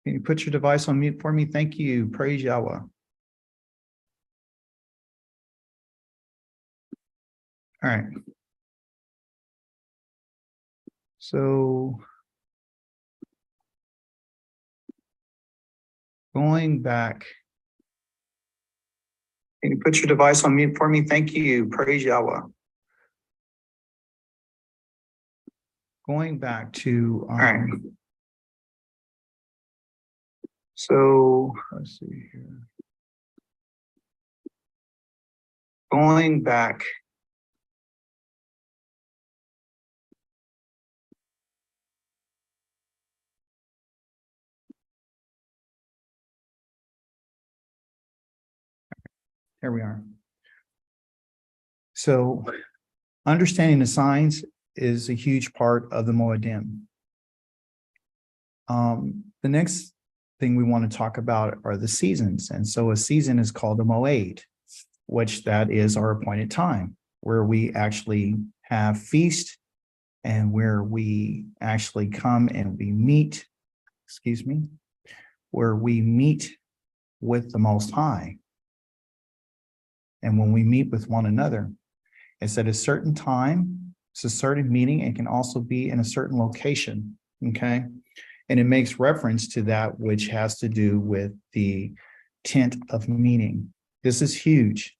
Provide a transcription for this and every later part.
Can you put your device on mute for me? Thank you. Praise Yahweh. All right. So going back. Can you put your device on mute for me? Thank you. Praise Yahweh. Going back to, all right. So let's see here. Going back. Here we are. So understanding the signs is a huge part of the Modem. The next thing we want to talk about are the seasons. And so a season is called a moed, which that is our appointed time, where we actually have feast and where we actually come and we meet, where we meet with the Most High. And when we meet with one another, it's at a certain time, it's a certain meeting, and can also be in a certain location, okay? And it makes reference to that which has to do with the tent of meeting. This is huge.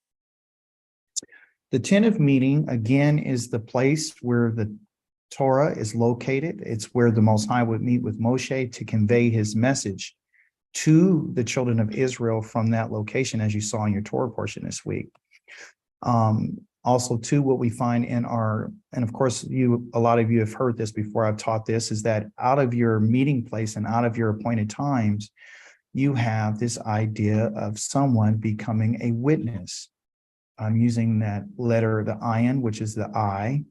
The tent of meeting, again, is the place where the Torah is located. It's where the Most High would meet with Moshe to convey his message to the children of Israel from that location, as you saw in your Torah portion this week. Also, too, what we find in our, and of course, a lot of you have heard this before I've taught this, is that out of your meeting place and out of your appointed times, you have this idea of someone becoming a witness. I'm using that letter, the ayin, which is the eye,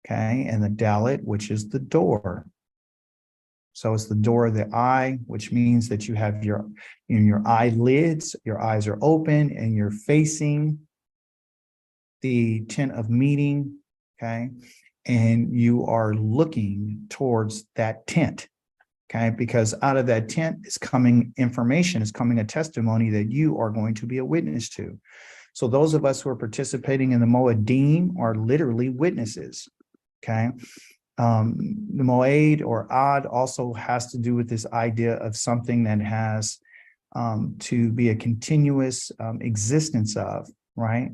okay, and the dalet, which is the door. So it's the door of the eye, which means that you have your eyelids, your eyes are open, and you're facing the tent of meeting, okay, and you are looking towards that tent, okay, because out of that tent is coming information, is coming a testimony that you are going to be a witness to. So those of us who are participating in the Moedim are literally witnesses, okay. The Moed or Ad also has to do with this idea of something that has to be a continuous existence of, right?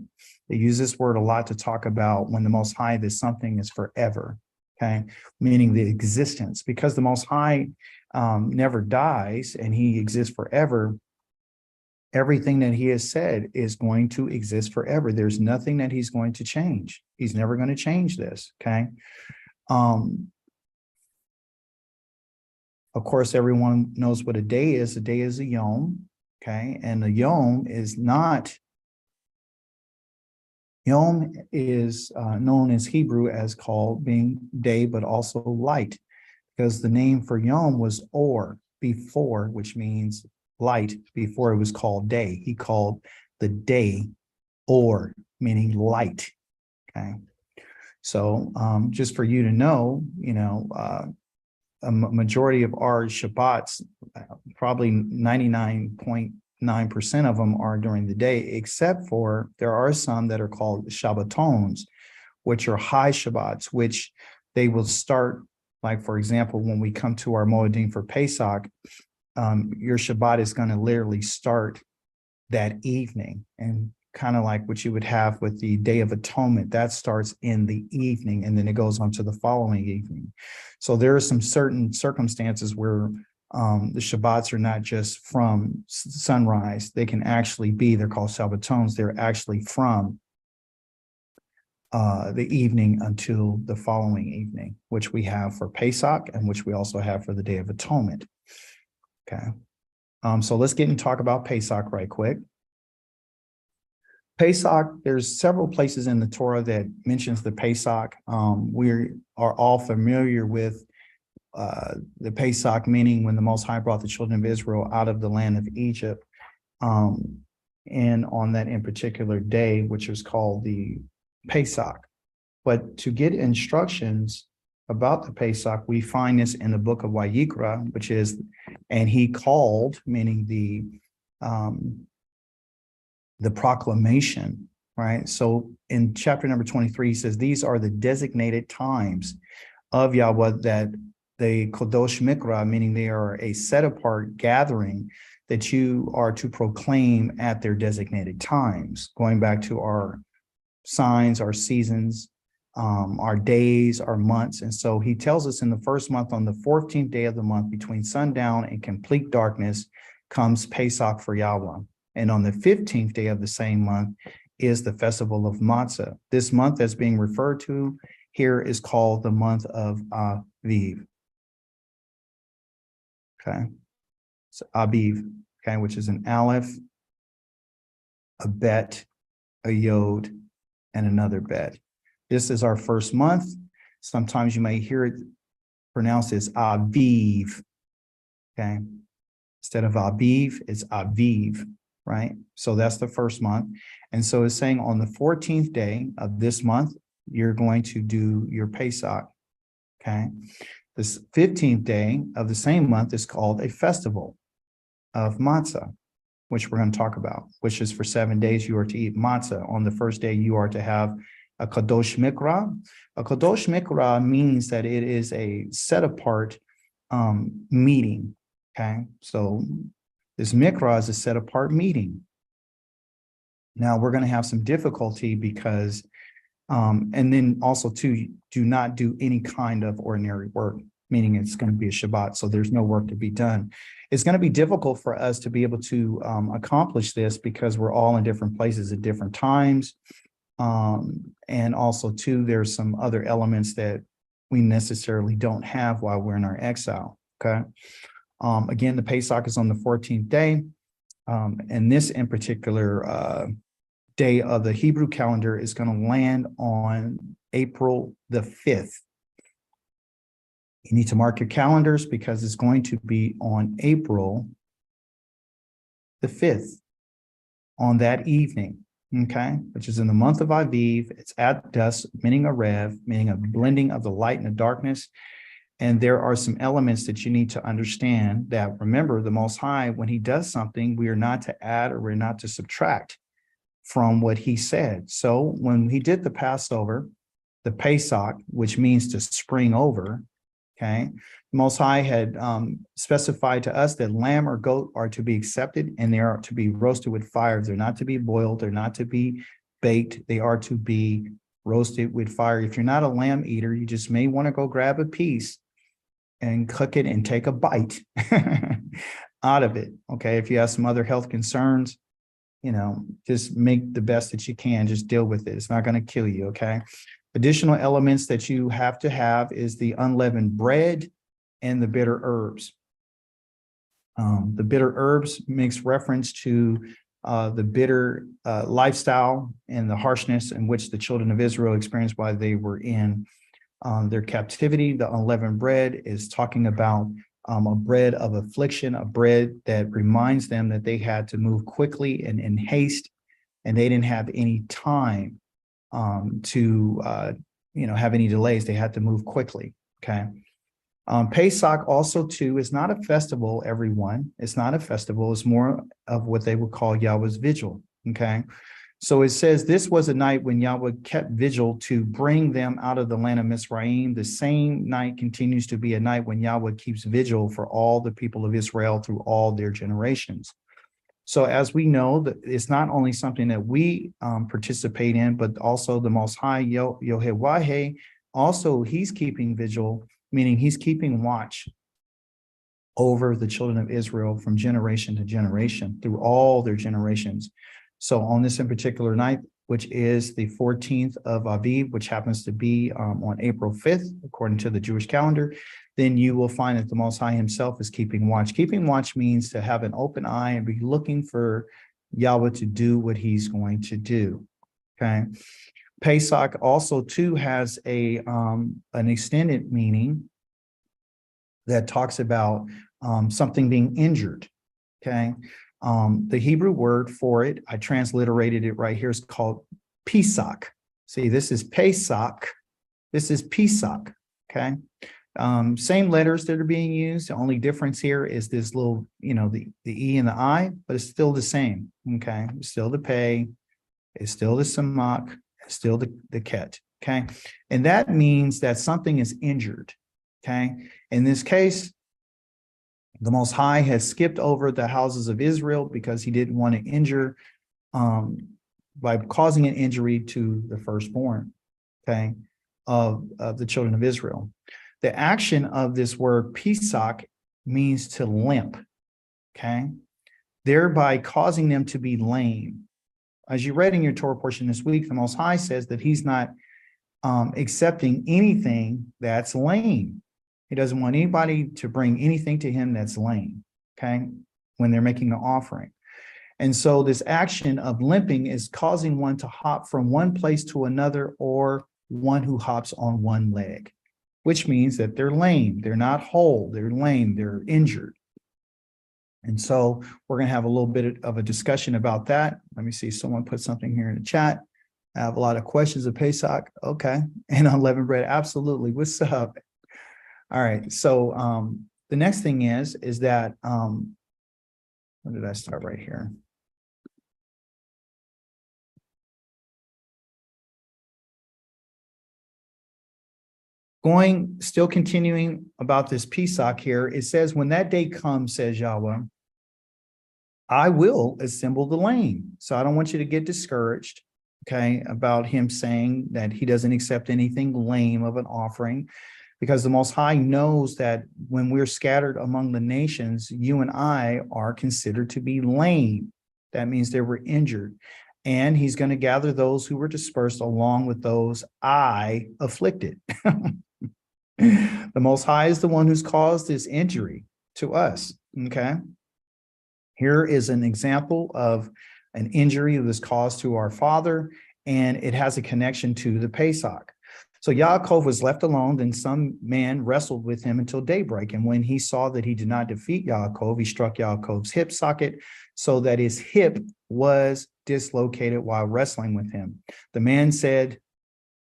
They use this word a lot to talk about when the Most High, that something is forever, okay? Meaning the existence, because the Most High never dies and he exists forever. Everything that he has said is going to exist forever. There's nothing that he's going to change. He's never going to change this, okay? Of course, everyone knows what a day is. A day is a yom, okay? And a yom is not, yom is known as Hebrew as called being day, but also light, because the name for yom was or, before, which means light, before it was called day. He called the day or, meaning light, okay? So just for you to know, a majority of our Shabbats, probably 99.9% of them are during the day, except for there are some that are called Shabbatons, which are high Shabbats, which they will start, like, for example, when we come to our Moedim for Pesach, your Shabbat is going to literally start that evening, and kind of like what you would have with the Day of Atonement, that starts in the evening and then it goes on to the following evening. So there are some certain circumstances where the Shabbats are not just from sunrise. They can actually be, they're called Shabbatons, they're actually from the evening until the following evening, which we have for Pesach and which we also have for the Day of Atonement. Okay. So let's get and talk about Pesach right quick. Pesach, there's several places in the Torah that mentions the Pesach. We are all familiar with the Pesach, meaning when the Most High brought the children of Israel out of the land of Egypt, and on that in particular day, which is called the Pesach. But to get instructions about the Pesach, we find this in the book of Vayikra, which is, and he called, meaning the proclamation, right? So in chapter number 23, he says, these are the designated times of Yahweh that the Kodosh Mikra, meaning they are a set apart gathering that you are to proclaim at their designated times, going back to our signs, our seasons, our days, our months. And so he tells us in the first month, on the 14th day of the month, between sundown and complete darkness, comes Pesach for Yahweh. And on the 15th day of the same month is the festival of Matzah. This month that's being referred to here is called the month of Aviv. Okay, so Aviv, okay, which is an Aleph, a Bet, a Yod, and another Bet. This is our first month. Sometimes you may hear it pronounced as Aviv, okay? Instead of Aviv, it's Aviv, right? So that's the first month. And so it's saying on the 14th day of this month, you're going to do your Pesach, okay? This 15th day of the same month is called a festival of matzah, which we're going to talk about, which is for 7 days you are to eat matzah. On the first day, you are to have a Kadosh Mikra. A Kadosh Mikra means that it is a set apart meeting, okay? So this Mikra is a set apart meeting. Now we're going to have some difficulty because, and then also too, do not do any kind of ordinary work, meaning it's going to be a Shabbat, so there's no work to be done. It's going to be difficult for us to be able to accomplish this because we're all in different places at different times. And also too, there's some other elements that we necessarily don't have while we're in our exile, okay? Again, the Pesach is on the 14th day. And this in particular day of the Hebrew calendar is going to land on April the 5th. You need to mark your calendars because it's going to be on April the 5th on that evening, okay, which is in the month of Aviv. It's at dusk, meaning a rev, meaning a blending of the light and the darkness. And there are some elements that you need to understand that, remember, the Most High, when he does something, we are not to add or we're not to subtract from what he said. So when he did the Passover, the Pesach, which means to spring over, okay, the Most High had specified to us that lamb or goat are to be accepted and they are to be roasted with fire. They're not to be boiled. They're not to be baked. They are to be roasted with fire. If you're not a lamb eater, you just may want to go grab a piece and cook it and take a bite out of it. Okay. If you have some other health concerns, you know, just make the best that you can. Just deal with it. It's not going to kill you. Okay. Additional elements that you have to have is the unleavened bread and the bitter herbs. The bitter herbs makes reference to the bitter lifestyle and the harshness in which the children of Israel experienced while they were in their captivity. The unleavened bread is talking about a bread of affliction, a bread that reminds them that they had to move quickly and in haste, and they didn't have any time to have any delays. They had to move quickly. Okay. Pesach also too is not a festival, everyone. It's not a festival. It's more of what they would call Yahweh's vigil. Okay. So it says this was a night when Yahweh kept vigil to bring them out of the land of Mizraim. The same night continues to be a night when Yahweh keeps vigil for all the people of Israel through all their generations. So as we know, that it's not only something that we participate in, but also the Most High, Yohewaheh, also he's keeping vigil, meaning he's keeping watch over the children of Israel from generation to generation through all their generations. So on this in particular night, which is the 14th of Aviv, which happens to be on April 5th, according to the Jewish calendar, then you will find that the Most High himself is keeping watch. Keeping watch means to have an open eye and be looking for Yahweh to do what he's going to do, okay? Pesach also too has an extended meaning that talks about something being injured, okay? The Hebrew word for it, I transliterated it right here, is called Pesach. See, this is Pesach. This is Pesach, Okay. Same letters that are being used. The only difference here is this little, the E and the I, but it's still the same. Okay. It's still the pay. It's still the samak. It's still the ket. Okay. And that means that something is injured. Okay. In this case, the Most High has skipped over the houses of Israel because he didn't want to injure by causing an injury to the firstborn, okay, of the children of Israel. The action of this word pisak means to limp, okay, thereby causing them to be lame. As you read in your Torah portion this week, the Most High says that he's not accepting anything that's lame. He doesn't want anybody to bring anything to him that's lame, okay, when they're making the offering. And so this action of limping is causing one to hop from one place to another, or one who hops on one leg, which means that they're lame. They're not whole. They're lame. They're injured. And so we're going to have a little bit of a discussion about that. Let me see. Someone put something here in the chat. I have a lot of questions of Pesach. Okay. And unleavened bread. Absolutely. What's up? All right. So the next thing is that, where did I start right here? Still continuing about this Pesach here, it says, when that day comes, says Yahweh, I will assemble the lame. So I don't want you to get discouraged, okay, about him saying that he doesn't accept anything lame of an offering, because the Most High knows that when we're scattered among the nations, you and I are considered to be lame. That means they were injured. And he's going to gather those who were dispersed along with those I afflicted. The Most High is the one who's caused this injury to us, okay? Here is an example of an injury that was caused to our father, and it has a connection to the Pesach. So Yaakov was left alone, then some man wrestled with him until daybreak. And when he saw that he did not defeat Yaakov, he struck Yaakov's hip socket so that his hip was dislocated while wrestling with him. The man said,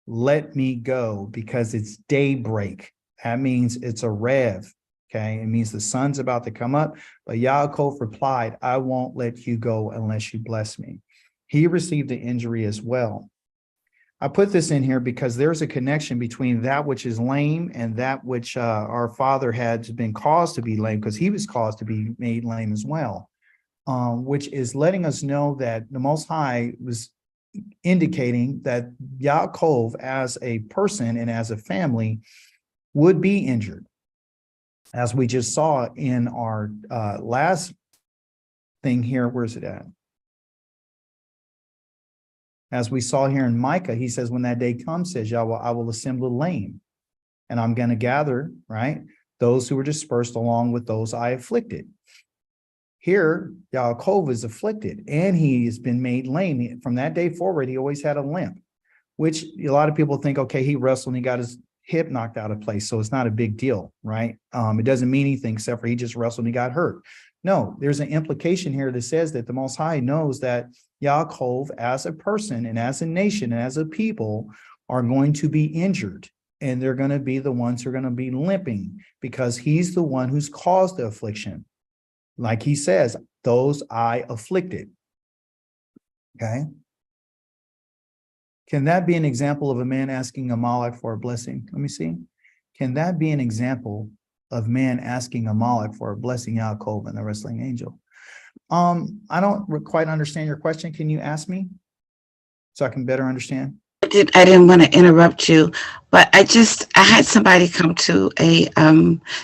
let me go because it's daybreak. That means it's a rev. Okay. It means the sun's about to come up. But Yaakov replied, I won't let you go unless you bless me. He received the injury as well. I put this in here because there's a connection between that which is lame and that which our father had been caused to be lame, because he was caused to be made lame as well, which is letting us know that the Most High was indicating that Yaakov as a person and as a family would be injured. As we just saw in our last thing here, where's it at? As we saw here in Micah, he says, when that day comes, says Yahweh, I will assemble the lame, and I'm going to gather, right, those who were dispersed along with those I afflicted. Here, Yaakov is afflicted, and he has been made lame. From that day forward, he always had a limp, which a lot of people think, okay, he wrestled and he got his hip knocked out of place, so it's not a big deal, right? It doesn't mean anything except for he just wrestled and he got hurt. No, there's an implication here that says that the Most High knows that Yaakov as a person and as a nation and as a people are going to be injured, and they're going to be the ones who are going to be limping because he's the one who's caused the affliction. Like he says, those I afflicted. Okay. Can that be an example of a man asking a Malach for a blessing? Let me see. Can that be an example of man asking a Malach for a blessing, Yaakov and the wrestling angel? I don't quite understand your question. Can you ask me so I can better understand? I didn't want to interrupt you, but I had somebody come to a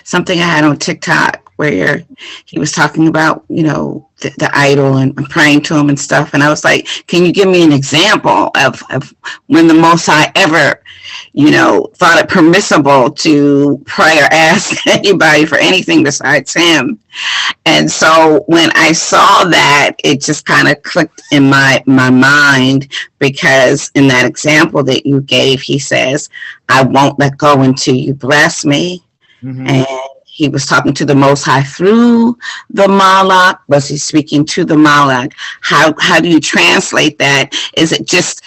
something I had on TikTok where he was talking about, the idol and praying to him and stuff. And I was like, can you give me an example of when the Most High ever, thought it permissible to pray or ask anybody for anything besides him? And so when I saw that, it just kind of clicked in my mind, because in that example that you gave, he says, I won't let go until you bless me. Mm-hmm. And he was talking to the Most High through the Malach. Was he speaking to the Malach? How do you translate that? Is it just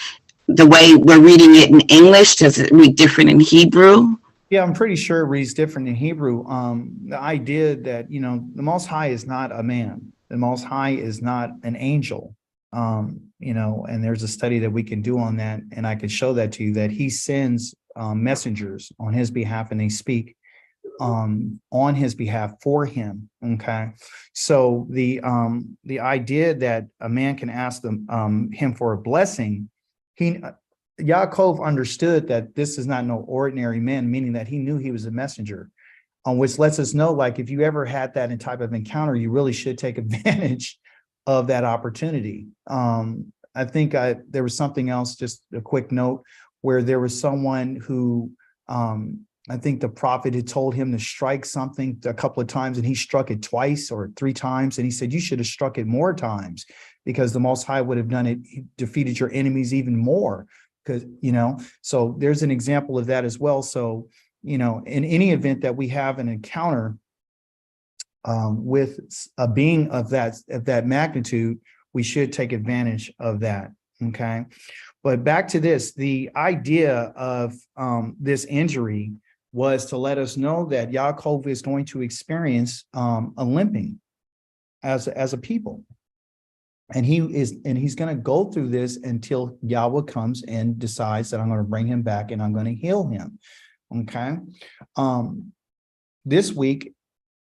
the way we're reading it in English? Does it read different in Hebrew? Yeah, I'm pretty sure it reads different in Hebrew. The idea that, the Most High is not a man. The Most High is not an angel. And there's a study that we can do on that, and I can show that to you, that he sends messengers on his behalf, and they speak on his behalf for him. Okay. So the idea that a man can ask him for a blessing, he Yaakov understood that this is not no ordinary man, meaning that he knew he was a messenger, which lets us know, like, if you ever had that type of encounter, you really should take advantage of that opportunity. I think there was something else, just a quick note, where there was someone who, I think the prophet had told him to strike something a couple of times, and he struck it twice or three times. And he said, you should have struck it more times, because the Most High would have done it, defeated your enemies even more. Because, so there's an example of that as well. So, in any event that we have an encounter with a being of that magnitude, we should take advantage of that. Okay. But back to this, the idea of this injury was to let us know that Yaakov is going to experience a limping as a people. And he's going to go through this until Yahweh comes and decides that I'm going to bring him back and I'm going to heal him. Okay. This week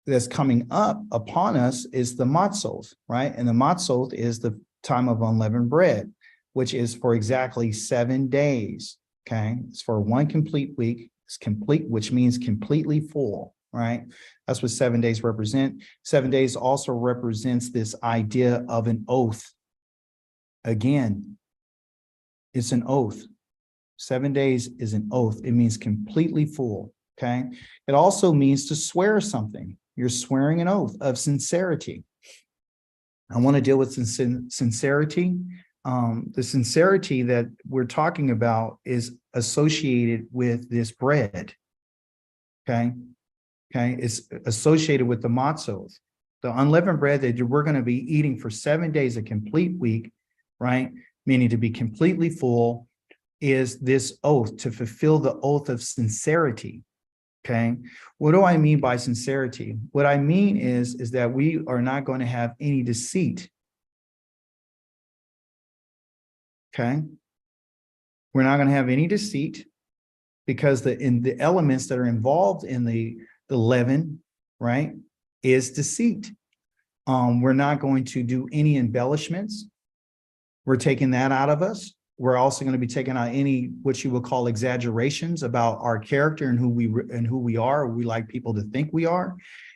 that's coming up upon us is the Matzot, right? And the Matzot is the time of unleavened bread, which is for exactly 7 days. Okay. It's for one complete week. It's complete, which means completely full, right? That's what 7 days represent. 7 days also represents this idea of an oath. Again, it's an oath. 7 days is an oath. It means completely full. Okay. It also means to swear something. You're swearing an oath of sincerity. I want to deal with sincerity. The sincerity that we're talking about is associated with this bread. Okay. Okay. It's associated with the matzot, the unleavened bread that we're going to be eating for 7 days, a complete week, right? Meaning to be completely full, is this oath, to fulfill the oath of sincerity. Okay. What do I mean by sincerity? What I mean is that we are not going to have any deceit. Okay. We're not going to have any deceit, because the elements that are involved in the leaven, right, is deceit. We're not going to do any embellishments. We're taking that out of us. We're also going to be taking out any, what you would call, exaggerations about our character and who we are, or we like people to think we are.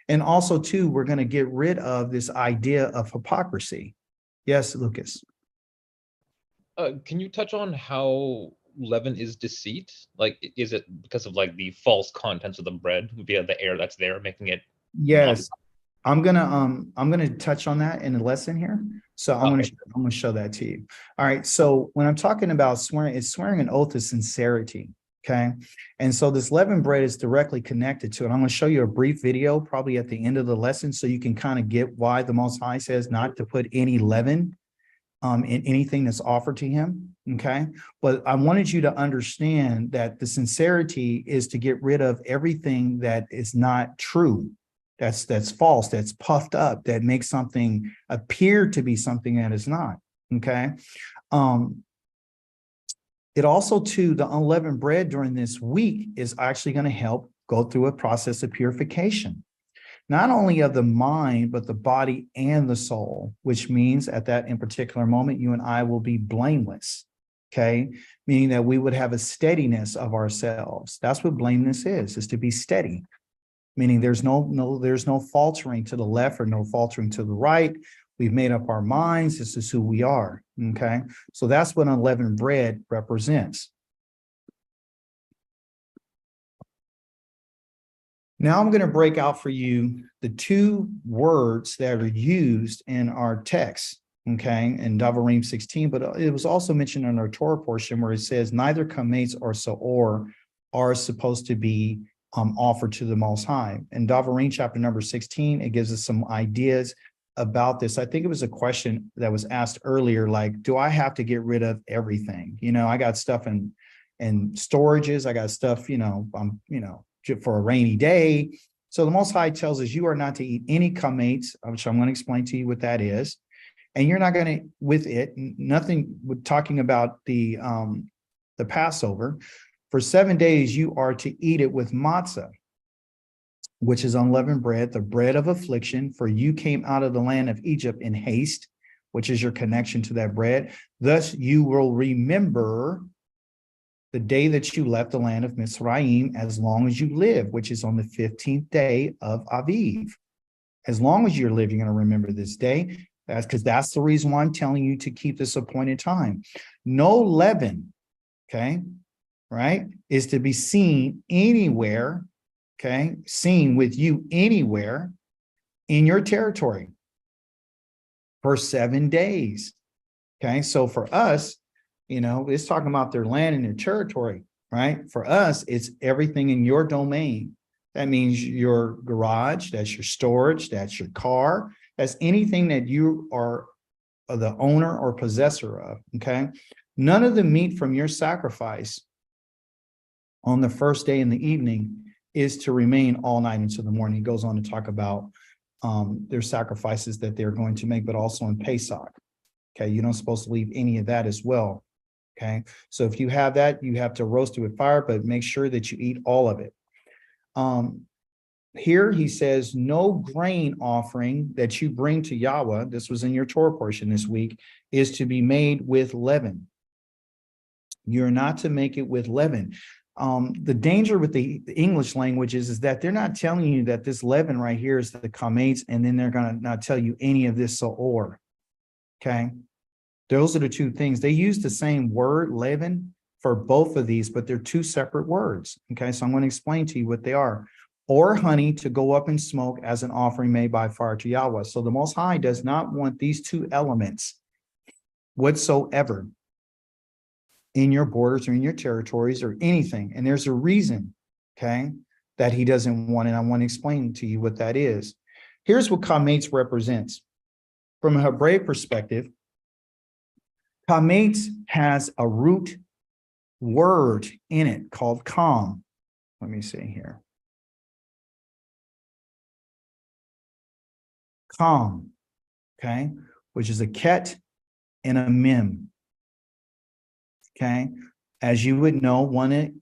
And also, too, we're going to get rid of this idea of hypocrisy. Yes, Lucas. Can you touch on how leaven is deceit? Like, is it because of like the false contents of the bread via the air that's there, making it? Yes. I'm gonna touch on that in the lesson here. So I'm gonna show that to you. All right. So when I'm talking about swearing, it's swearing an oath of sincerity. Okay. And so this leavened bread is directly connected to it. I'm going to show you a brief video probably at the end of the lesson, so you can kind of get why the Most High says not to put any leaven in anything that's offered to him. Okay. But I wanted you to understand that the sincerity is to get rid of everything that is not true. That's false, that's puffed up, that makes something appear to be something that is not. Okay. It also, too, the unleavened bread during this week is actually going to help go through a process of purification, not only of the mind, but the body and the soul, which means at that in particular moment, you and I will be blameless. Okay. Meaning that we would have a steadiness of ourselves. That's what blameless is to be steady. Meaning there's no faltering to the left or no faltering to the right. We've made up our minds. This is who we are. Okay. So that's what unleavened bread represents. Now I'm going to break out for you the two words that are used in our text. Okay. In Davarim 16, but it was also mentioned in our Torah portion where it says neither kametz or saor are supposed to be offered to the Most High. In Davarim chapter number 16, it gives us some ideas about this. I think it was a question that was asked earlier, like, do I have to get rid of everything? I got stuff in and storages. I got stuff, for a rainy day. So the Most High tells us you are not to eat any chametz, which I'm going to explain to you what that is. And you're not going to, with it, nothing with talking about the Passover. For 7 days, you are to eat it with matzah, which is unleavened bread, the bread of affliction. For you came out of the land of Egypt in haste, which is your connection to that bread. Thus you will remember the day that you left the land of Mizraim as long as you live, which is on the 15th day of Aviv. As long as you're living, you're going to remember this day. That's because that's the reason why I'm telling you to keep this appointed time. No leaven, okay, right, is to be seen anywhere, okay, seen with you anywhere in your territory for 7 days. Okay, so for us, it's talking about their land and their territory, right? For us, it's everything in your domain. That means your garage, that's your storage, that's your car, that's anything that you are the owner or possessor of, okay? None of the meat from your sacrifice on the first day in the evening is to remain all night into the morning. He goes on to talk about their sacrifices that they're going to make, but also in Pesach. Okay, you're not supposed to leave any of that as well. Okay, so if you have that, you have to roast it with fire, but make sure that you eat all of it. Here he says, no grain offering that you bring to Yahweh, this was in your Torah portion this week, is to be made with leaven. You're not to make it with leaven. The danger with the English language is that they're not telling you that this leaven right here is the chametz, and then they're going to not tell you any of this or. Okay, those are the two things. They use the same word, leaven, for both of these, but they're two separate words. Okay, so I'm going to explain to you what they are. Or honey to go up in smoke as an offering made by fire to Yahweh. So the Most High does not want these two elements whatsoever in your borders or in your territories or anything. And there's a reason, okay, that he doesn't want it. I want to explain to you what that is. Here's what chametz represents. From a Hebraic perspective, chametz has a root word in it called kam. Let me see here. Kam, okay, which is a ket and a mem. Okay, as you would know, one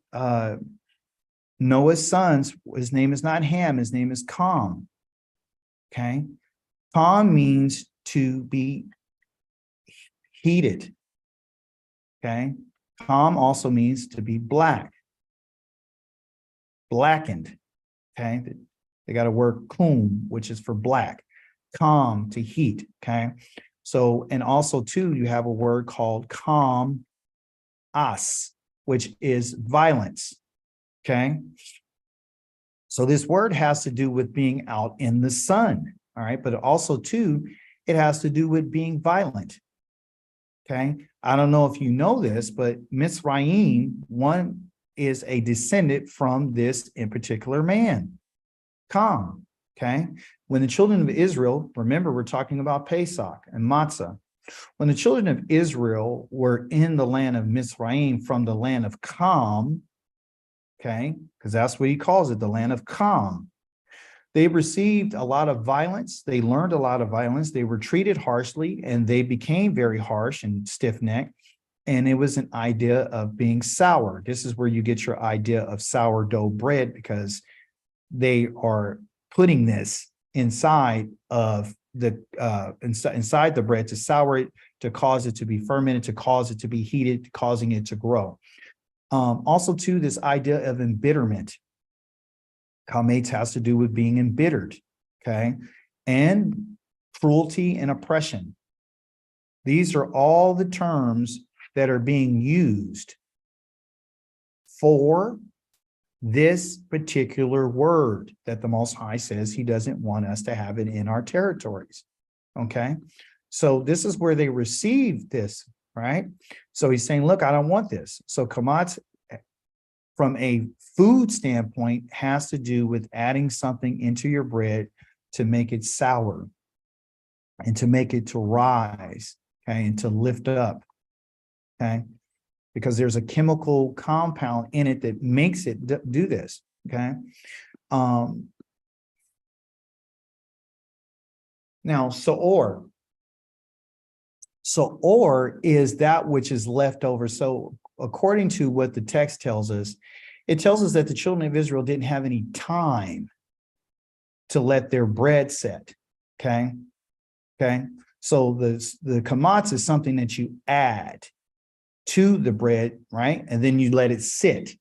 Noah's sons, his name is not Ham, his name is Kam. Okay, Kam means to be heated. Okay, Kam also means to be black, blackened. Okay, they got a word kum, which is for black. Kam, to heat. Okay, so and also too, you have a word called kam as, which is violence. Okay, so this word has to do with being out in the sun. All right, but also too, it has to do with being violent. Okay, I don't know if you know this, but Mizraim, one is a descendant from this in particular man, Kam. Okay, when the children of Israel, remember we're talking about Pesach and Matzah. When the children of Israel were in the land of Mizraim from the land of Kam, okay, because that's what he calls it, the land of Kam. They received a lot of violence. They learned a lot of violence. They were treated harshly, and they became very harsh and stiff-necked. And it was an idea of being sour. This is where you get your idea of sourdough bread, because they are putting this inside of the inside the bread to sour it, to cause it to be fermented, to cause it to be heated, causing it to grow. Also, too, this idea of embitterment. Chametz has to do with being embittered, okay, and cruelty and oppression. These are all the terms that are being used for this particular word that the Most High says he doesn't want us to have it in our territories. Okay, so this is where they received this, right? So he's saying, look, I don't want this. So chametz, from a food standpoint, has to do with adding something into your bread to make it sour and to make it to rise, okay, and to lift up, okay? because there's a chemical compound in it that makes it do this, okay? Now, Soor. Soor is that which is left over. So according to what the text tells us, it tells us that the children of Israel didn't have any time to let their bread set, okay? Okay, so the kamatz is something that you add to the bread, right? And then you let it sit,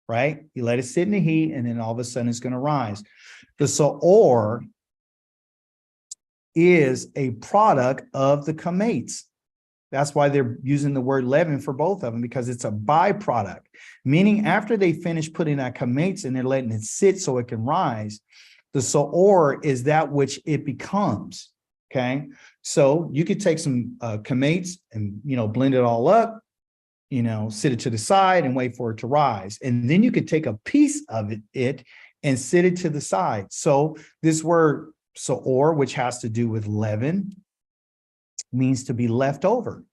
right? You let it sit in the heat, and then all of a sudden it's going to rise. The soor is a product of the kamatz. That's why they're using the word leaven for both of them, because it's a byproduct, meaning after they finish putting that kamatz and they're letting it sit so it can rise, the soor is that which it becomes. Okay, so you could take some kamatz and, blend it all up, sit it to the side and wait for it to rise. And then you could take a piece of it and sit it to the side. So this word soor, which has to do with leaven, means to be left over.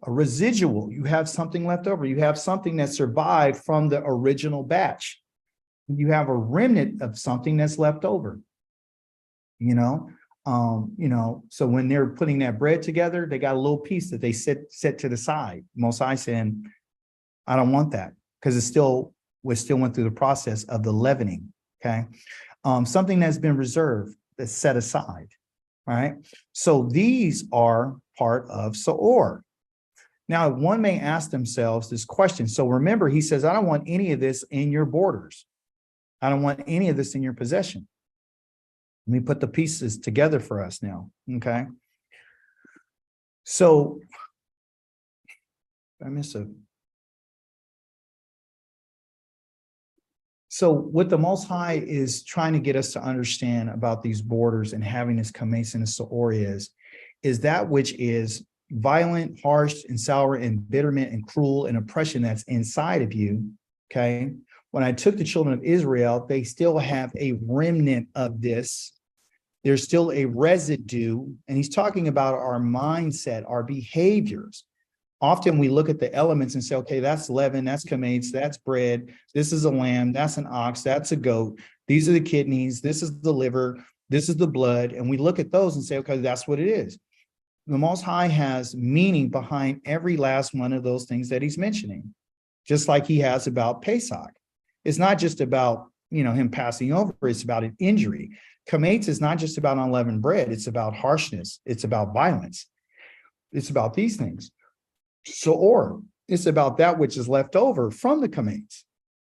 A residual, you have something left over. You have something that survived from the original batch. You have a remnant of something that's left over, so when they're putting that bread together, they got a little piece that they set to the side. Most High saying, I don't want that, because we still went through the process of the leavening. Okay. Something that's been reserved, that's set aside. All right. So these are part of Soor. Now, one may ask themselves this question. So remember, he says, I don't want any of this in your borders. I don't want any of this in your possession. Let me put the pieces together for us now, okay? So, So what the Most High is trying to get us to understand about these borders and having this kamatz and soor is that which is violent, harsh, and sour, and bitterment, and cruel, and oppression that's inside of you, okay? When I took the children of Israel, they still have a remnant of this. There's still a residue, and he's talking about our mindset, our behaviors. Often we look at the elements and say, okay, that's leaven, that's kamatz, that's bread, this is a lamb, that's an ox, that's a goat, these are the kidneys, this is the liver, this is the blood, and we look at those and say, okay, that's what it is. The Most High has meaning behind every last one of those things that he's mentioning, just like he has about Pesach. It's not just about, him passing over, it's about an injury. Kamatz is not just about unleavened bread, it's about harshness, it's about violence, it's about these things. Soor, it's about that which is left over from the kamatz,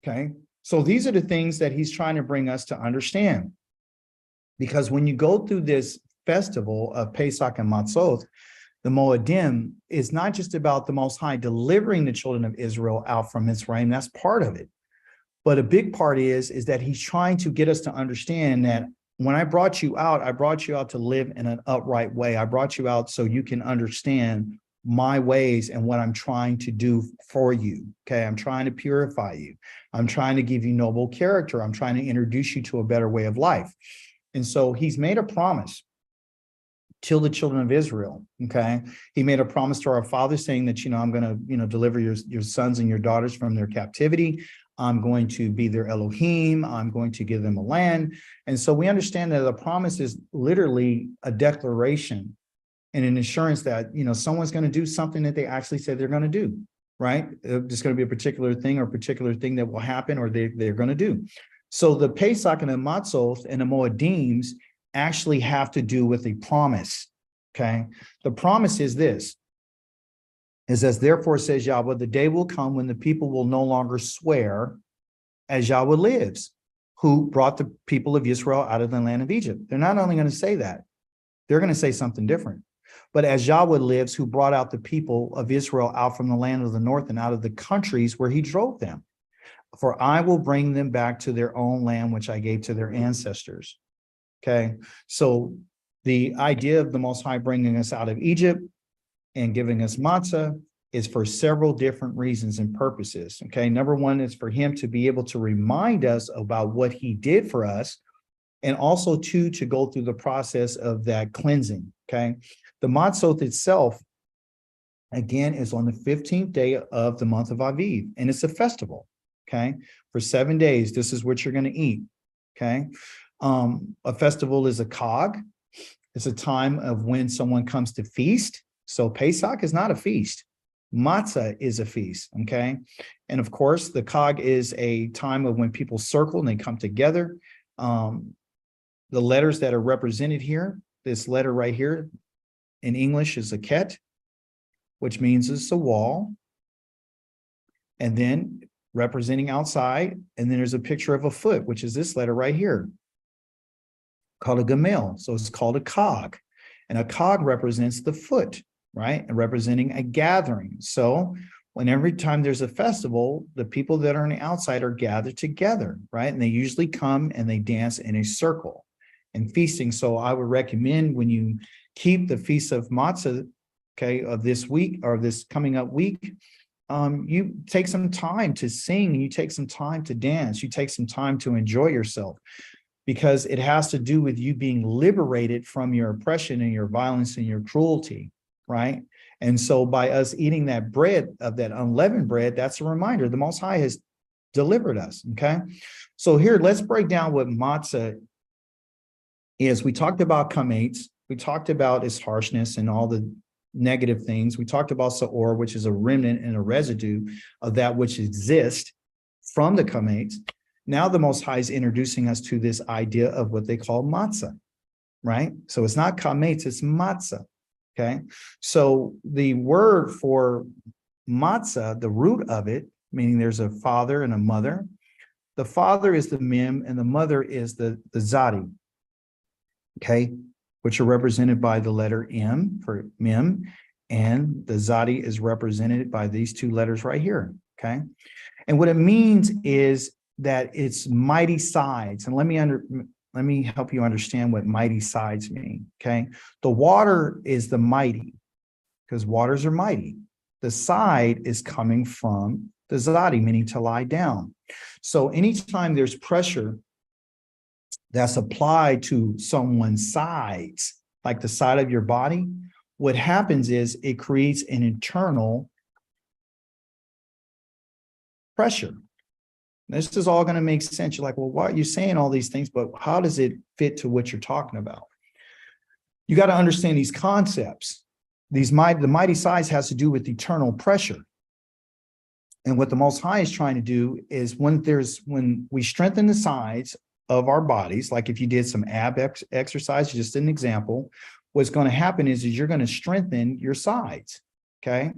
okay? So these are the things that he's trying to bring us to understand. Because when you go through this festival of Pesach and Matzot, the Modem is not just about the Most High delivering the children of Israel out from Mitzrayim, that's part of it. But a big part is that he's trying to get us to understand that when I brought you out to live in an upright way. I brought you out so you can understand my ways and what I'm trying to do for you. Okay. I'm trying to purify you. I'm trying to give you noble character. I'm trying to introduce you to a better way of life. And so he's made a promise to the children of Israel. Okay. He made a promise to our fathers saying that, I'm going to, deliver your sons and your daughters from their captivity. I'm going to be their Elohim. I'm going to give them a land. And so we understand that the promise is literally a declaration and an assurance that, someone's going to do something that they actually said they're going to do, right? There's going to be a particular thing that will happen or they're going to do. So the Pesach and the Matzot and the Moedems actually have to do with a promise, okay? The promise is this. It says, therefore says Yahweh, the day will come when the people will no longer swear as Yahweh lives, who brought the people of Israel out of the land of Egypt. They're not only going to say that, they're going to say something different. But as Yahweh lives, who brought out the people of Israel out from the land of the north and out of the countries where he drove them. For I will bring them back to their own land, which I gave to their ancestors. Okay, so the idea of the Most High bringing us out of Egypt and giving us matzah is for several different reasons and purposes. Okay, number one is for him to be able to remind us about what he did for us, and also two, to go through the process of that cleansing. Okay, the matzot itself, again, is on the 15th day of the month of Aviv, and it's a festival, okay? For 7 days, this is what you're going to eat, okay? A festival is a cog. It's a time of when someone comes to feast. So Pesach is not a feast. Matzah is a feast, okay? And of course, the cog is a time of when people circle and they come together. The letters that are represented here, this letter right here in English is a ket, which means it's a wall. And then representing outside, and then there's a picture of a foot, which is this letter right here, called a gamel. So it's called a cog. And a cog represents the foot, right? And representing a gathering. So when every time there's a festival, the people that are on the outside are gathered together, right? And they usually come and they dance in a circle and feasting. So I would recommend when you keep the Feast of Matzah, okay, of this week or this coming up week, you take some time to sing, you take some time to dance, you take some time to enjoy yourself, because it has to do with you being liberated from your oppression and your violence and your cruelty, right? And so by us eating that bread, of that unleavened bread, that's a reminder the Most High has delivered us, okay? So here, let's break down what matzah is. We talked about chametz, we talked about its harshness and all the negative things. We talked about saor, which is a remnant and a residue of that which exists from the chametz. Now the Most High is introducing us to this idea of what they call matzah, right? So it's not chametz, it's matzah, okay? So the word for matzah, the root of it, meaning there's a father and a mother. The father is the mem and the mother is the zadi, okay? Which are represented by the letter M for mem, and the zadi is represented by these two letters right here, okay? And what it means is that it's mighty sides. And let me help you understand what mighty sides mean, okay? The water is the mighty, because waters are mighty. The side is coming from the zadi, meaning to lie down. So anytime there's pressure that's applied to someone's sides, like the side of your body, what happens is it creates an internal pressure. This is all going to make sense. You're like, well, why are you saying all these things, but how does it fit to what you're talking about? You got to understand these concepts. The mighty sides has to do with eternal pressure. And what the Most High is trying to do is when we strengthen the sides of our bodies, like if you did some ab exercise, just an example, what's going to happen is you're going to strengthen your sides, okay?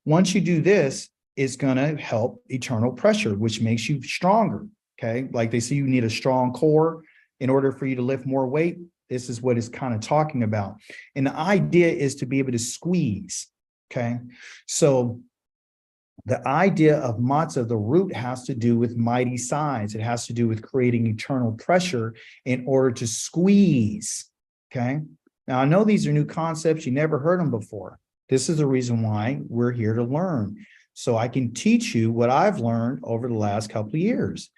Once you do this, it's going to help eternal pressure, which makes you stronger, okay? Like they say you need a strong core in order for you to lift more weight. This is what it's kind of talking about. And the idea is to be able to squeeze, okay? So the idea of matzah, the root has to do with mighty sides. It has to do with creating eternal pressure in order to squeeze, okay? Now, I know these are new concepts. You never heard them before. This is the reason why we're here to learn. So I can teach you what I've learned over the last couple of years.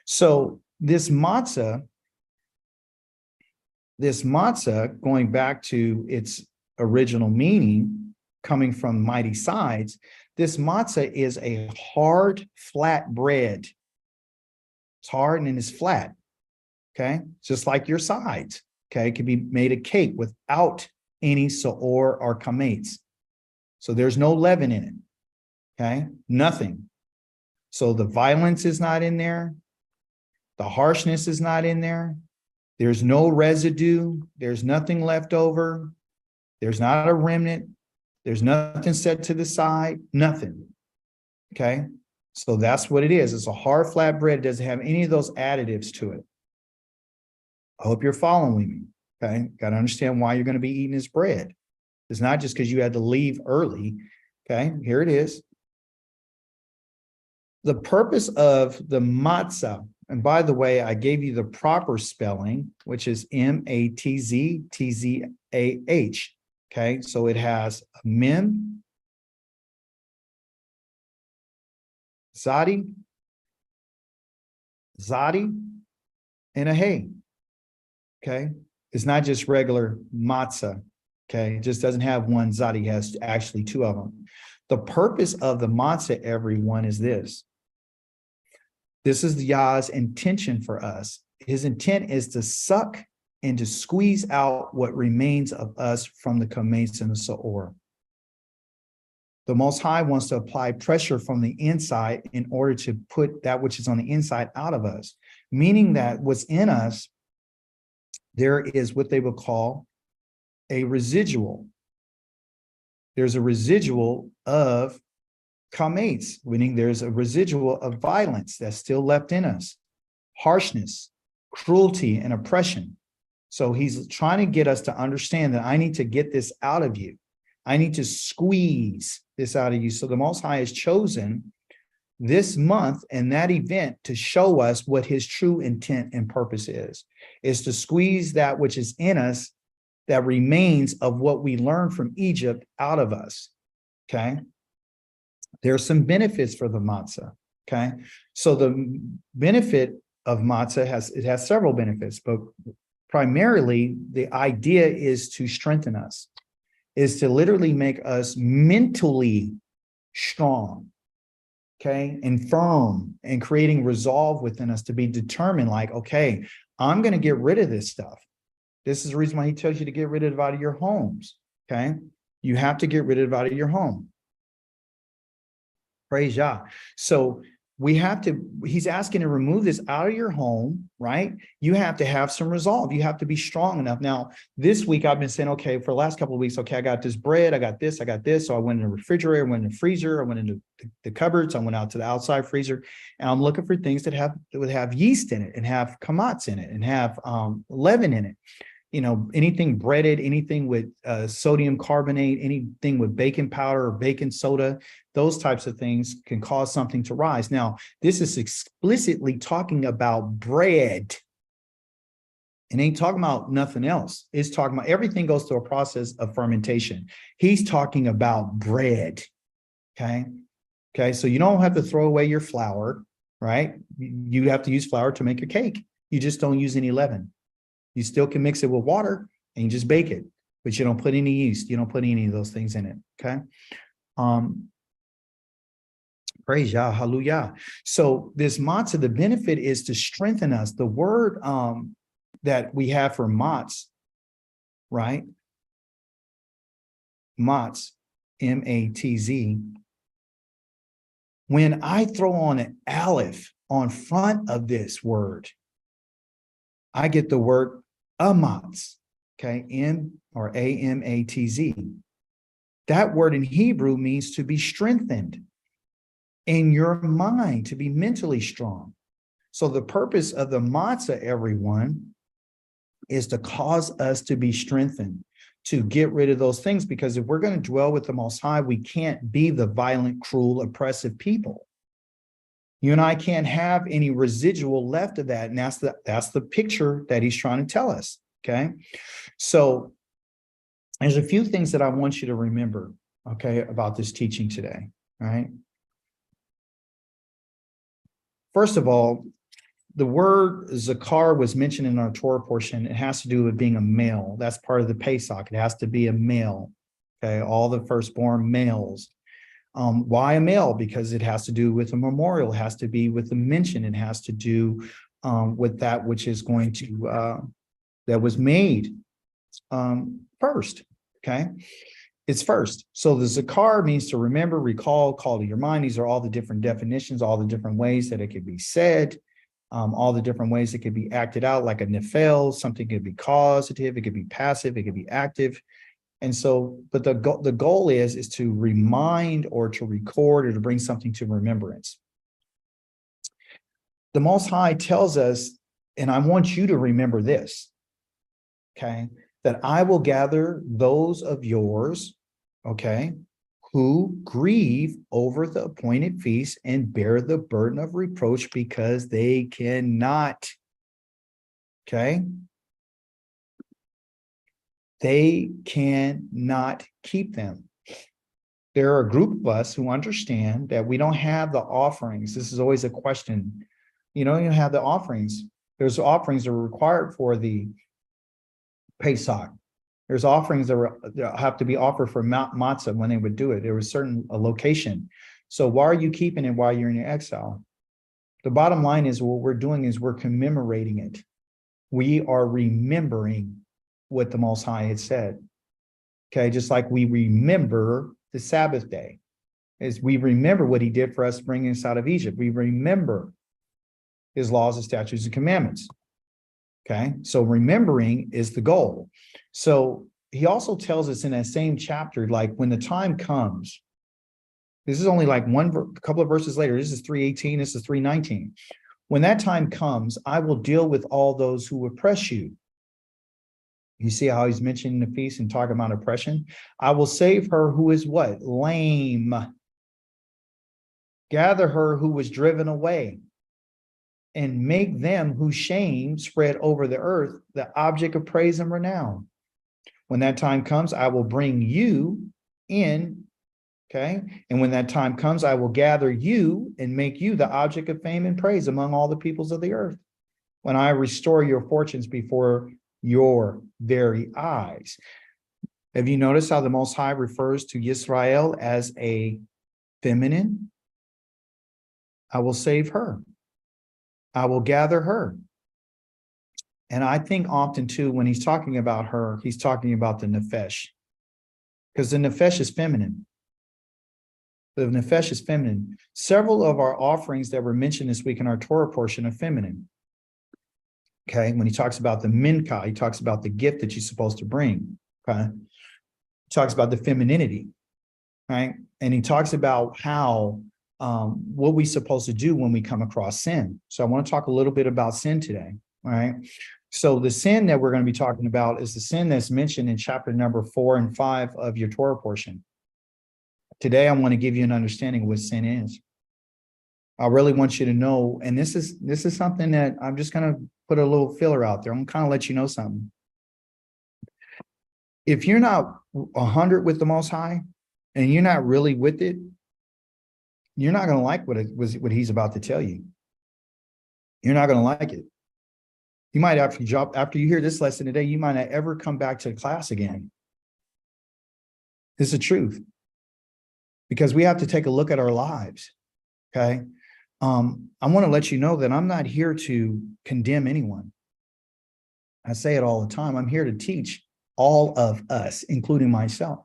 So this matzah, going back to its original meaning, coming from mighty sides, this matzah is a hard, flat bread. It's hard and it's flat, okay? Just like your sides, okay? It can be made a cake without any saor or chametz. So there's no leaven in it, okay? Nothing. So the violence is not in there. The harshness is not in there. There's no residue. There's nothing left over. There's not a remnant. There's nothing set to the side, nothing, okay? So that's what it is. It's a hard, flat bread. It doesn't have any of those additives to it. I hope you're following me, okay? Got to understand why you're going to be eating this bread. It's not just because you had to leave early, okay? Here it is. The purpose of the matzah, and by the way, I gave you the proper spelling, which is M-A-T-Z, T-Z-A-H. Okay, so it has a mem, zadi, and a hey. Okay, it's not just regular matzah. Okay, it just doesn't have one zadi, it has actually two of them. The purpose of the matzah, everyone, is this. This is Yah's intention for us. His intent is to suck and to squeeze out what remains of us from the kametz and the sa'or. The Most High wants to apply pressure from the inside in order to put that which is on the inside out of us, meaning that what's in us, there is what they would call a residual. There's a residual of kametz, meaning there's a residual of violence that's still left in us, harshness, cruelty, and oppression. So he's trying to get us to understand that I need to get this out of you. I need to squeeze this out of you. So the Most High has chosen this month and that event to show us what his true intent and purpose is to squeeze that which is in us that remains of what we learned from Egypt out of us. Okay. There are some benefits for the matzah. Okay. So the benefit of matzah has several benefits, but primarily the idea is to strengthen us, is to literally make us mentally strong, okay, and firm, and creating resolve within us to be determined, like, okay, I'm going to get rid of this stuff. This is the reason why he tells you to get rid of it out of your homes, okay? You have to get rid of it out of your home. Praise Yah. So we have to, he's asking to remove this out of your home, right? You have to have some resolve. You have to be strong enough. Now, this week I've been saying, okay, for the last couple of weeks, okay, I got this bread, I got this, I got this. So I went in the refrigerator, I went in the freezer, I went into the cupboards, I went out to the outside freezer, and I'm looking for things that would have yeast in it and have kamatz in it and have leaven in it. You know, anything breaded, anything with sodium carbonate, anything with baking powder or baking soda, those types of things can cause something to rise. Now, this is explicitly talking about bread. It ain't talking about nothing else. It's talking about everything goes through a process of fermentation. He's talking about bread. Okay. Okay. So you don't have to throw away your flour, right? You have to use flour to make a cake. You just don't use any leaven. You still can mix it with water and you just bake it, but you don't put any yeast. You don't put any of those things in it. Okay. Praise Yah, hallelujah. So this matzah, the benefit is to strengthen us. The word that we have for matz, right? Matz, M-A-T-Z. When I throw on an aleph on front of this word, I get the word amatz, okay, M or A-M-A-T-Z. That word in Hebrew means to be strengthened in your mind, to be mentally strong. So the purpose of the matzah, everyone, is to cause us to be strengthened, to get rid of those things, because if we're going to dwell with the Most High, we can't be the violent, cruel, oppressive people. You and I can't have any residual left of that. And that's the picture that he's trying to tell us. Okay. So there's a few things that I want you to remember, okay, about this teaching today. All right. First of all, the word zakar was mentioned in our Torah portion. It has to do with being a male. That's part of the Pesach. It has to be a male. Okay. All the firstborn males. Why a male? Because it has to do with a memorial, it has to be with a mention, it has to do with that which is going to, that was made first, okay? It's first. So the zakar means to remember, recall, call to your mind. These are all the different definitions, all the different ways that it could be said, all the different ways it could be acted out, like a nefel, something could be causative, it could be passive, it could be active. And so, but the goal is to remind or to record or to bring something to remembrance. The Most High tells us, and I want you to remember this, okay, that I will gather those of yours, okay, who grieve over the appointed feast and bear the burden of reproach because they cannot, okay? They cannot keep them. There are a group of us who understand that we don't have the offerings. This is always a question. You don't even have the offerings. There's offerings that are required for the Pesach, There's offerings that have to be offered for matzah when they would do it. There was a location. So why are you keeping it while you're in your exile? The bottom line is what we're doing is we're commemorating it. We are remembering what the Most High had said. Okay, just like we remember the Sabbath day, is we remember what he did for us bringing us out of Egypt. We remember his laws and statutes and commandments. Okay, so remembering is the goal. So he also tells us in that same chapter, like when the time comes, this is only like a couple of verses later. This is 3:18, this is 3:19. When that time comes, I will deal with all those who oppress you. You see how he's mentioning the feast and talking about oppression? I will save her who is what? Lame. Gather her who was driven away, and make them whose shame spread over the earth the object of praise and renown. When that time comes, I will bring you in, okay? And when that time comes, I will gather you and make you the object of fame and praise among all the peoples of the earth. When I restore your fortunes before your very eyes. Have you noticed how the Most High refers to Yisrael as a feminine? I will save her. I will gather her. And I think often too, when he's talking about her, he's talking about the nefesh, because the nefesh is feminine. The nefesh is feminine. Several of our offerings that were mentioned this week in our Torah portion are feminine. Okay, when he talks about the minka, he talks about the gift that you're supposed to bring. Okay, he talks about the femininity, right? And he talks about how what we're supposed to do when we come across sin. So I want to talk a little bit about sin today. All right. So the sin that we're going to be talking about is the sin that's mentioned in chapter number 4 and 5 of your Torah portion. Today, I want to give you an understanding of what sin is. I really want you to know, and this is something that I'm just going to put a little filler out there. I'm going to kind of let you know something. If you're not 100 with the Most High, and you're not really with it, you're not going to like what he's about to tell you. You're not going to like it. You might after you hear this lesson today, you might not ever come back to the class again. It's the truth. Because we have to take a look at our lives. Okay. I want to let you know that I'm not here to condemn anyone. I say it all the time. I'm here to teach all of us, including myself,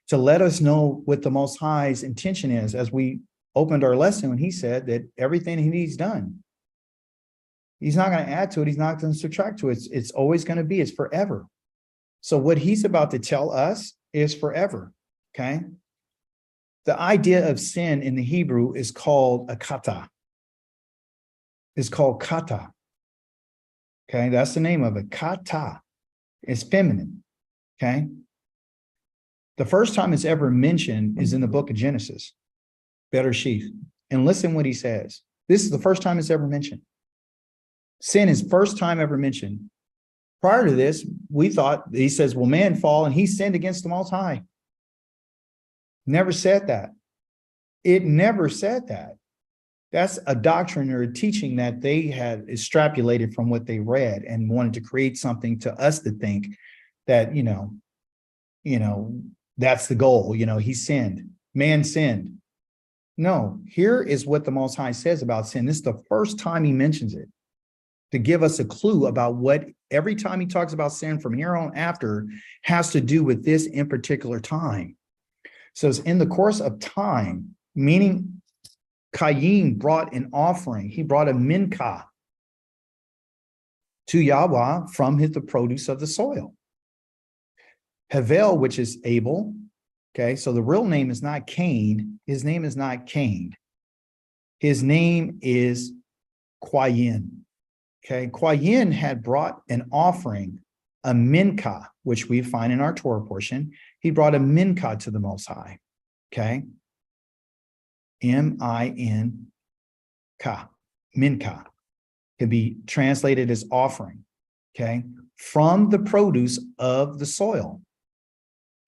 to let us know what the Most High's intention is. As we opened our lesson when he said that everything he's done, he's not going to add to it. He's not going to subtract to it. It's always going to be. It's forever. So what he's about to tell us is forever. Okay. The idea of sin in the Hebrew is called a kata. It's called kata. Okay, that's the name of it. Kata. It's feminine. Okay. The first time it's ever mentioned is in the book of Genesis, Better Sheaf. And listen what he says. This is the first time it's ever mentioned. Sin is first time ever mentioned. Prior to this, we thought, he says, well, man fall and he sinned against the Most High. Never said that. It never said that. That's a doctrine or a teaching that they had extrapolated from what they read and wanted to create something to us to think that, that's the goal. He sinned. Man sinned. No, here is what the Most High says about sin. This is the first time he mentions it to give us a clue about what every time he talks about sin from here on after has to do with this in particular time. So it's in the course of time, meaning Cain brought an offering. He brought a minka to Yahweh from the produce of the soil. Havel, which is Abel. Okay, so the real name is not Cain. His name is not Cain. His name is Cain. Okay, Cain had brought an offering, a minka, which we find in our Torah portion. He brought a minka to the Most High. Okay, M-I-N-K, minka, can be translated as offering. Okay, from the produce of the soil.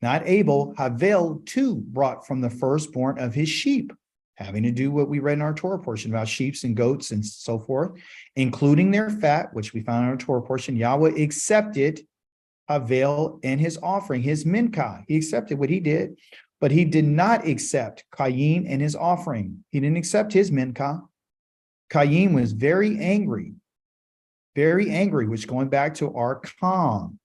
Not Abel, Havel too brought from the firstborn of his sheep, having to do what we read in our Torah portion about sheep and goats and so forth, including their fat, which we found in our Torah portion. Yahweh accepted Havel and his offering, his minka. He accepted what he did, but he did not accept Cain and his offering. He didn't accept his minka. Cain was very angry, which going back to our calm,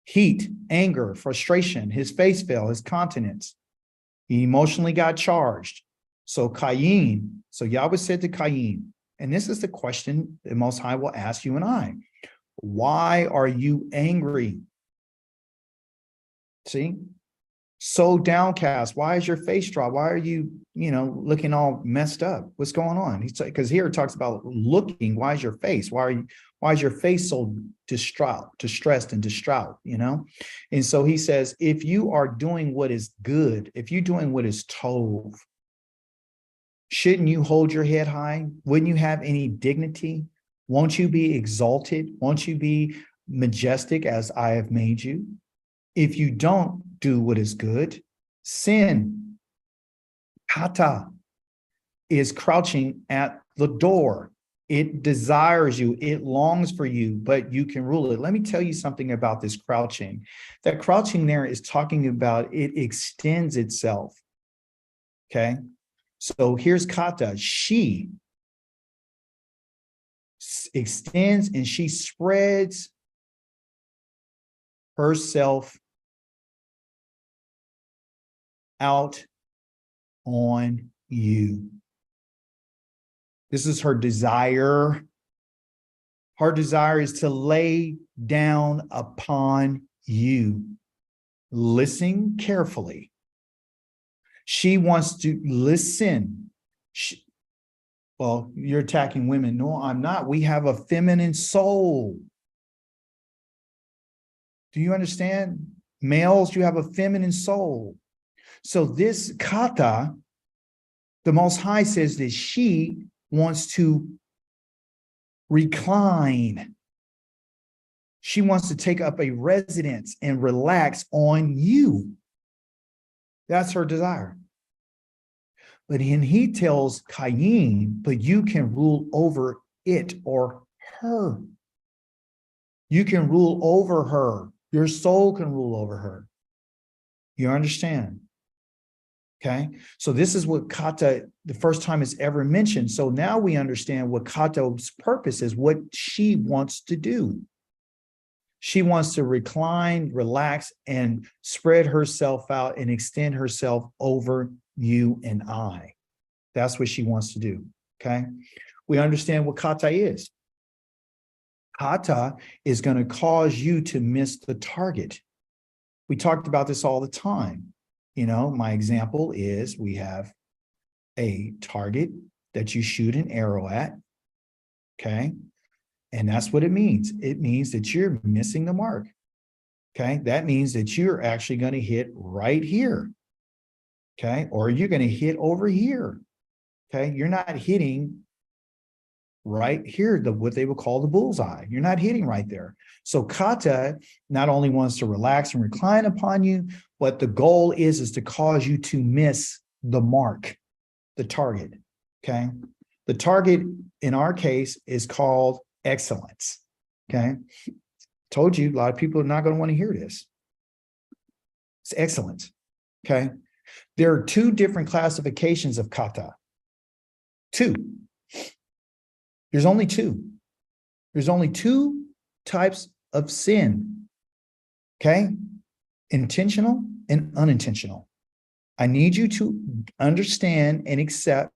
heat, anger, frustration. His face fell, his countenance. He emotionally got charged. So Yahweh said to Cain, and this is the question the Most High will ask you and I. Why are you angry? See? So downcast. Why is your face dry? Why are you, looking all messed up? What's going on? He's because here it talks about looking. Why is your face? Why is your face so distressed and distraught, And so he says, if you are doing what is good, if you're doing what is tov, shouldn't you hold your head high? Wouldn't you have any dignity? Won't you be exalted? Won't you be majestic as I have made you? If you don't do what is good, sin, kata, is crouching at the door. It desires you. It longs for you, but you can rule it. Let me tell you something about this crouching. That crouching there is talking about it extends itself. Okay. So here's kata. She extends and she spreads herself out on you. This is her desire. Her desire is to lay down upon you. Listen carefully. She wants to listen. Well, you're attacking women. No, I'm not. We have a feminine soul. Do you understand? Males, you have a feminine soul. So this kata, the Most High says that she wants to recline. She wants to take up a residence and relax on you. That's her desire. But then he tells Cain, but you can rule over it or her. You can rule over her. Your soul can rule over her. You understand? Okay. So this is what kata, the first time it's ever mentioned. So now we understand what kata's purpose is, what she wants to do. She wants to recline, relax, and spread herself out and extend herself over you and I. That's what she wants to do. Okay. We understand what kata is. Kata is going to cause you to miss the target. We talked about this all the time. My example is we have a target that you shoot an arrow at. Okay. And that's what it means. It means that you're missing the mark. Okay. That means that you're actually going to hit right here. Okay. Or you're going to hit over here. Okay. You're not hitting right here, what they would call the bullseye. You're not hitting right there. So kata not only wants to relax and recline upon you, but the goal is to cause you to miss the mark, the target. Okay. The target in our case is called excellence. Okay. Told you a lot of people are not going to want to hear this. It's excellence. Okay. There are two different classifications of kata. Two. There's only two. There's only two types of sin. Okay. Intentional and unintentional. I need you to understand and accept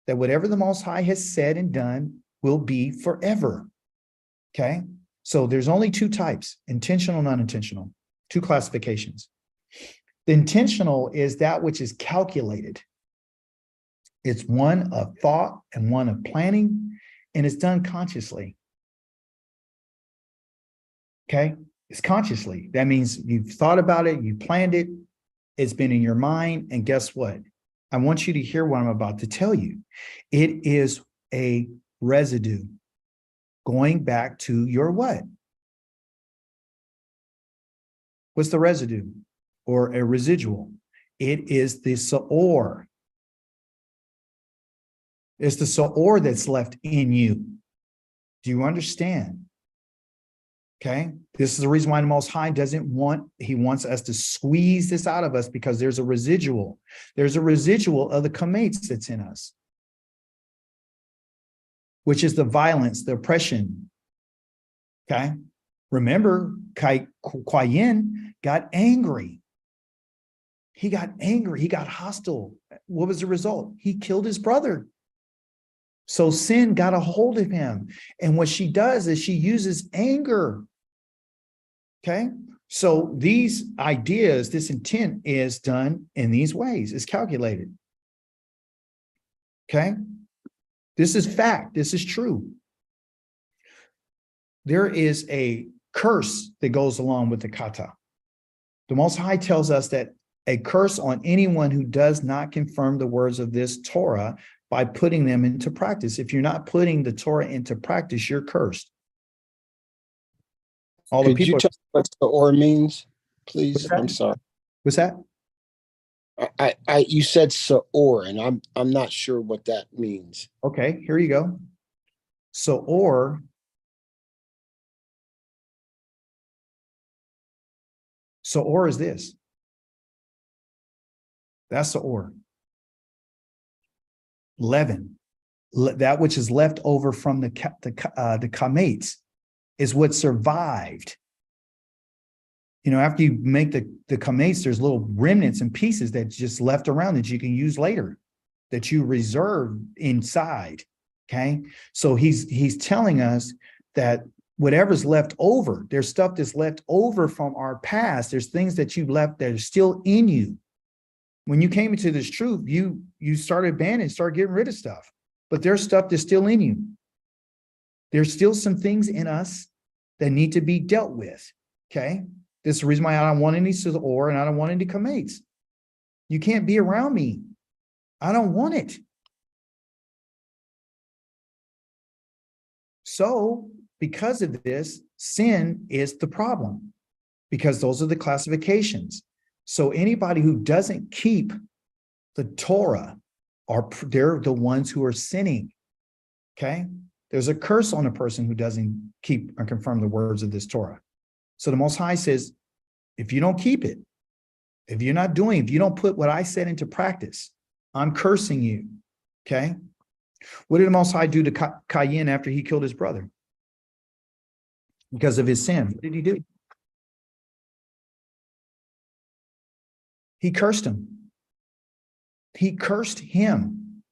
that whatever the Most High has said and done will be forever. Okay. So there's only two types, intentional and unintentional, two classifications. The intentional is that which is calculated. It's one of thought and one of planning, and it's done consciously. Okay. It's consciously. That means you've thought about it, you planned it, it's been in your mind, and guess what? I want you to hear what I'm about to tell you. It is a residue going back to your what? What's the residue or a residual? It is the sa'or. It's the sa'or that's left in you. Do you understand? Okay. This is the reason why the Most High he wants us to squeeze this out of us, because there's a residual. There's a residual of the Kamates that's in us, which is the violence, the oppression. Okay. Remember, Qayin got angry. He got angry. He got hostile. What was the result? He killed his brother. So sin got a hold of him. And what she does is she uses anger. Okay. So these ideas, this intent is done in these ways. It's calculated. Okay. This is fact. This is true. There is a curse that goes along with the kata. The Most High tells us that a curse on anyone who does not confirm the words of this Torah by putting them into practice. If you're not putting the Torah into practice, you're cursed. All the Could you people. tell me what Se'or means, What's please? that? I'm sorry. What's that? You said Se'or, and I'm not sure what that means. Okay, here you go. So, or is this. That's the or. Leaven. That which is left over from the Kamates is what survived. You know, after you make the Kamates, there's little remnants and pieces that's just left around that you can use later, that you reserve inside. Okay. So he's telling us that whatever's left over, there's stuff that's left over from our past. There's things that you left that are still in you. When you came into this truth, you started banning, started getting rid of stuff, but there's stuff that's still in you. There's still some things in us that need to be dealt with. Okay. This is the reason why I don't want any Se'or and I don't want any Kamates. You can't be around me. I don't want it. So because of this, sin is the problem, because those are the classifications. So anybody who doesn't keep the Torah, they're the ones who are sinning. Okay. There's a curse on a person who doesn't keep or confirm the words of this Torah. So the Most High says, if you don't keep it, if you don't put what I said into practice, I'm cursing you. Okay. What did the Most High do to Qayin after he killed his brother? Because of his sin. What did he do? He cursed him. He cursed him.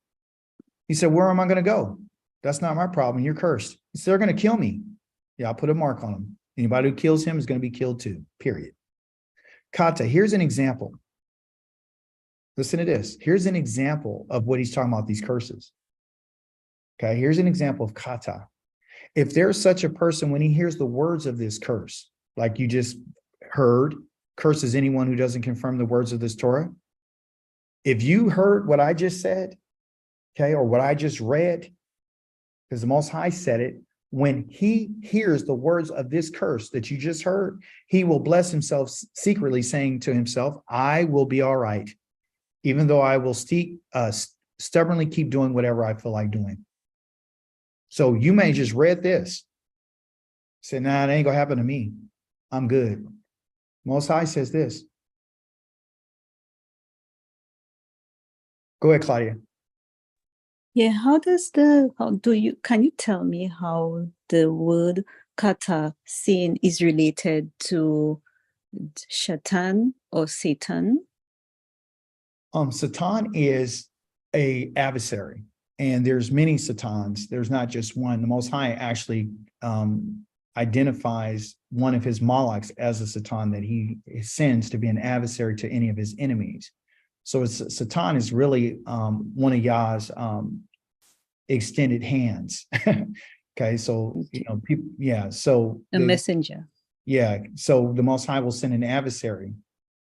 He said, where am I going to go? That's not my problem. You're cursed. He said, they're going to kill me. Yeah, I'll put a mark on him. Anybody who kills him is going to be killed too, period. Kata, here's an example. Listen to this. Here's an example of what he's talking about, these curses. Okay, here's an example of kata. If there's such a person, when he hears the words of this curse, like you just heard, curses anyone who doesn't confirm the words of this Torah. If you heard what I just said, okay, or what I just read, because the Most High said it, when he hears the words of this curse that you just heard, he will bless himself secretly, saying to himself, I will be all right, even though I will stubbornly keep doing whatever I feel like doing. So you may just read this, say, nah, it ain't gonna happen to me. I'm good. Most High says this. Go ahead, Claudia. Yeah, can you tell me how the word kata, sin, is related to Shaitan or Satan? Satan is a adversary, and there's many Satans. There's not just one. The Most High actually identifies one of his Malaks as a Satan that he sends to be an adversary to any of his enemies. So Satan is really one of Yah's extended hands. Okay, so people, yeah. So A messenger. Yeah, so the Most High will send an adversary,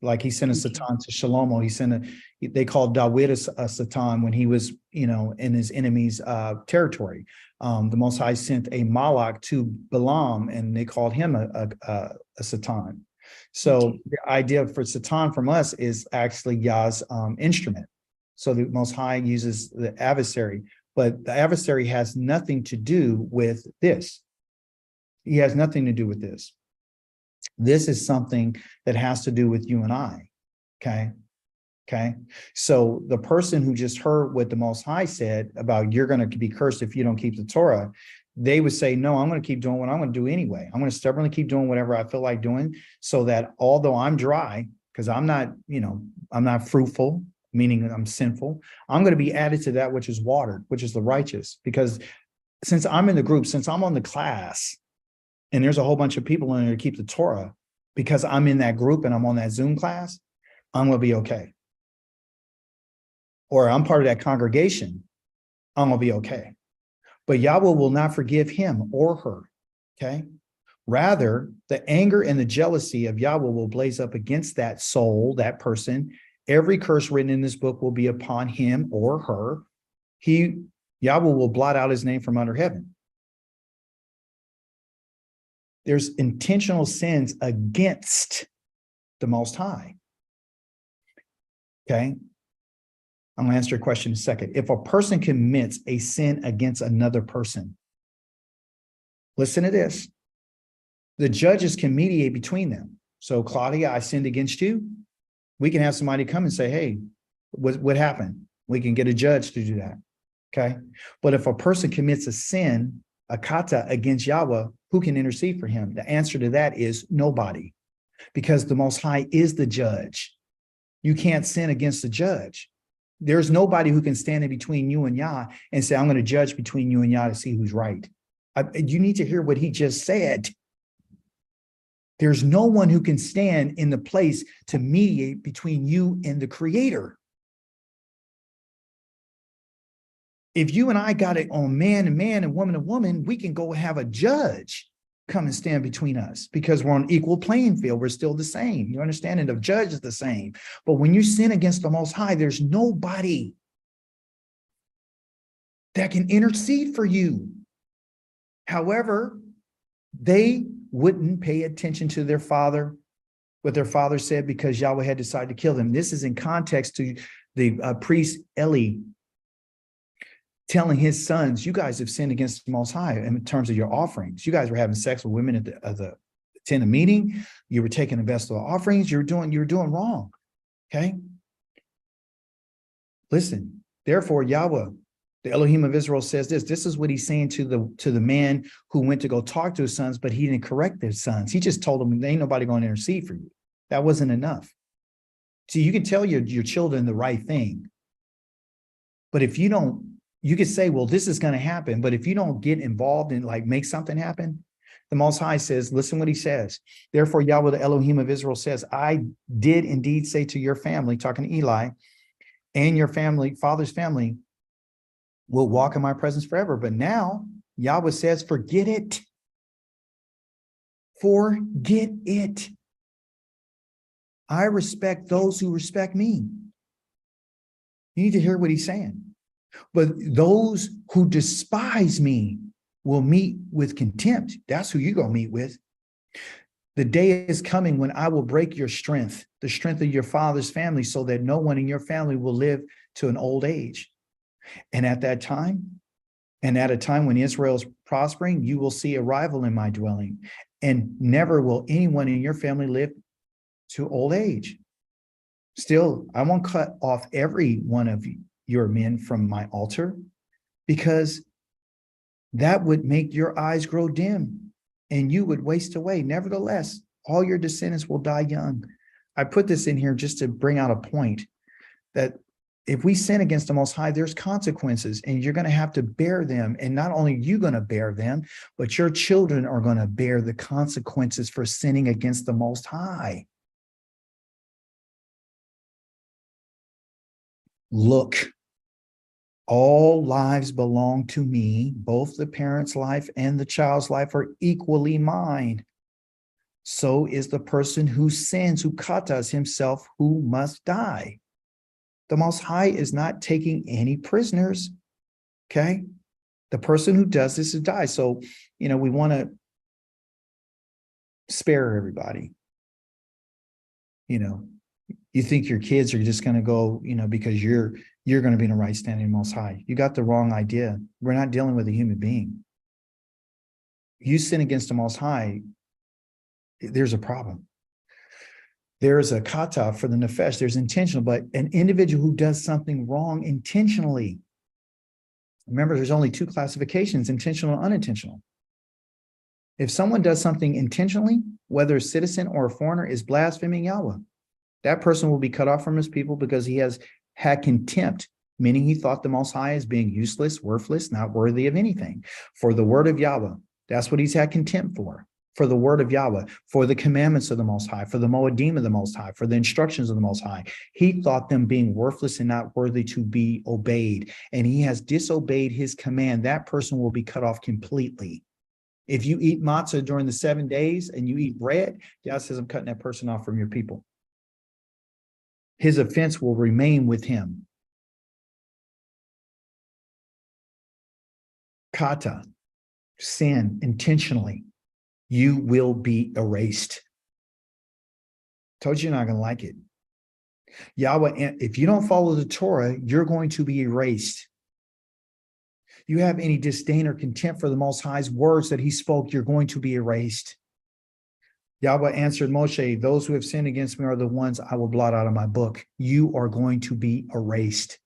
like he sent a Satan to Shlomo. They called David a Satan when he was, in his enemy's territory. The Most High sent a Malak to Balaam, and they called him a Satan. So the idea for Satan from us is actually Yah's instrument. So the Most High uses the adversary, but the adversary has nothing to do with this. He has nothing to do with this. This is something that has to do with you and I. Okay. Okay. So the person who just heard what the Most High said about you're going to be cursed if you don't keep the Torah, they would say, no, I'm going to keep doing what I'm going to do anyway. I'm going to stubbornly keep doing whatever I feel like doing, so that although I'm dry, because I'm not, I'm not fruitful, meaning I'm sinful, I'm going to be added to that which is watered, which is the righteous. Because since I'm in the group, since I'm on the class, and there's a whole bunch of people in there to keep the Torah, because I'm in that group and I'm on that Zoom class, I'm going to be okay. Or I'm part of that congregation, I'm going to be okay. But Yahweh will not forgive him or her, okay? Rather, the anger and the jealousy of Yahweh will blaze up against that soul, that person. Every curse written in this book will be upon him or her. Yahweh will blot out his name from under heaven. There's intentional sins against the Most High. Okay? I'm going to answer your question in a second. If a person commits a sin against another person, listen to this. The judges can mediate between them. So, Claudia, I sinned against you. We can have somebody come and say, hey, what happened? We can get a judge to do that. Okay? But if a person commits a sin, a kata, against Yahweh, who can intercede for him? The answer to that is nobody, because the Most High is the judge. You can't sin against the judge. There's nobody who can stand in between you and Yah and say, I'm going to judge between you and Yah to see who's right. You need to hear what he just said. There's no one who can stand in the place to mediate between you and the Creator. If you and I got it on man and man and woman and woman, we can go have a judge come and stand between us, because we're on equal playing field. We're still the same. Your understanding of judge is the same. But when you sin against the Most High, there's nobody that can intercede for you. However, they wouldn't pay attention to their father, what their father said, because Yahweh had decided to kill them. This is in context to the priest Eli telling his sons, you guys have sinned against the Most High in terms of your offerings. You guys were having sex with women at the tent of meeting. You were taking the best of the offerings. You're doing wrong. Okay. Listen, therefore, Yahweh, the Elohim of Israel, says this. This is what he's saying to the man who went to go talk to his sons, but he didn't correct his sons. He just told them, there ain't nobody going to intercede for you. That wasn't enough. See, you can tell your children the right thing, but if you don't, you could say, well, this is going to happen. But if you don't get involved and make something happen, the Most High says, listen what he says. Therefore, Yahweh, the Elohim of Israel, says, I did indeed say to your family, talking to Eli, and your family, father's family, will walk in my presence forever. But now Yahweh says, forget it. Forget it. I respect those who respect me. You need to hear what he's saying. But those who despise me will meet with contempt. That's who you're going to meet with. The day is coming when I will break your strength, the strength of your father's family, so that no one in your family will live to an old age. And at that time, and at a time when Israel is prospering, you will see a rival in my dwelling, and never will anyone in your family live to old age. Still, I won't cut off every one of your men from my altar, because that would make your eyes grow dim and you would waste away. Nevertheless, all your descendants will die young. I put this in here just to bring out a point that if we sin against the Most High, there's consequences, and you're going to have to bear them. And not only are you going to bear them, but your children are going to bear the consequences for sinning against the Most High. Look, all lives belong to me. Both the parent's life and the child's life are equally mine. So is the person who sins, who katas himself, who must die. The Most High is not taking any prisoners, okay? The person who does this is die. So, we want to spare everybody. You think your kids are just going to go, because you're going to be in the right standing Most High. You got the wrong idea. We're not dealing with a human being. you sin against the Most High, there's a problem. There's a kata for the nefesh, there's intentional, but an individual who does something wrong intentionally. Remember, there's only two classifications, intentional and unintentional. If someone does something intentionally, whether a citizen or a foreigner is blaspheming Yahweh, that person will be cut off from his people because he has had contempt, meaning he thought the Most High as being useless, worthless, not worthy of anything. For the word of Yahweh, that's what he's had contempt for the word of Yahweh, for the commandments of the Most High, for the Moedim of the Most High, for the instructions of the Most High. He thought them being worthless and not worthy to be obeyed, and he has disobeyed his command. That person will be cut off completely. If you eat matzah during the 7 days and you eat bread, God says, I'm cutting that person off from your people. His offense will remain with him. Kata, sin intentionally, you will be erased. Told you you're not going to like it. Yahweh, if you don't follow the Torah, you're going to be erased. You have any disdain or contempt for the Most High's words that he spoke, you're going to be erased. Yahweh answered Moshe, those who have sinned against me are the ones I will blot out of my book. You are going to be erased.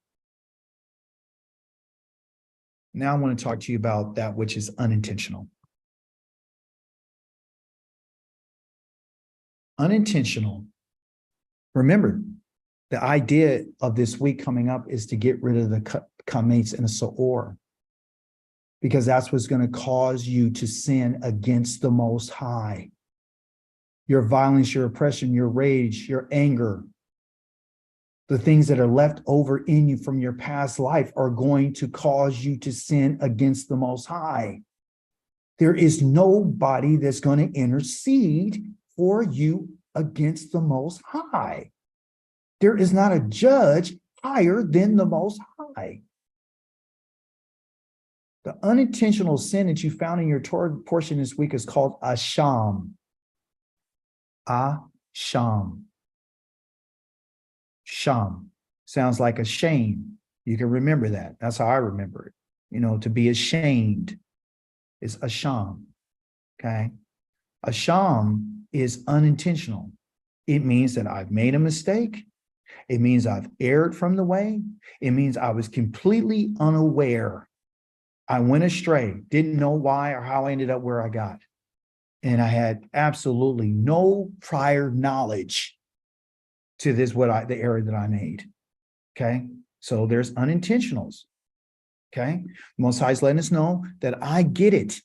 Now I want to talk to you about that which is unintentional. Unintentional. Remember, the idea of this week coming up is to get rid of the kamates and the sa'or, because that's what's going to cause you to sin against the Most High. Your violence, your oppression, your rage, your anger, the things that are left over in you from your past life are going to cause you to sin against the Most High. There is nobody that's going to intercede for you against the Most High. There is not a judge higher than the Most High. The unintentional sin that you found in your Torah portion this week is called asham. Asham. Sham sounds like a shame. You can remember that. That's how I remember it. You know, to be ashamed is asham. Okay. Asham is unintentional. It means that I've made a mistake. It means I've erred from the way. It means I was completely unaware. I went astray, didn't know why or how I ended up where I got. And I had absolutely no prior knowledge to this, the error that I made. Okay. So there's unintentionals. Okay. Most High's letting us know that I get it.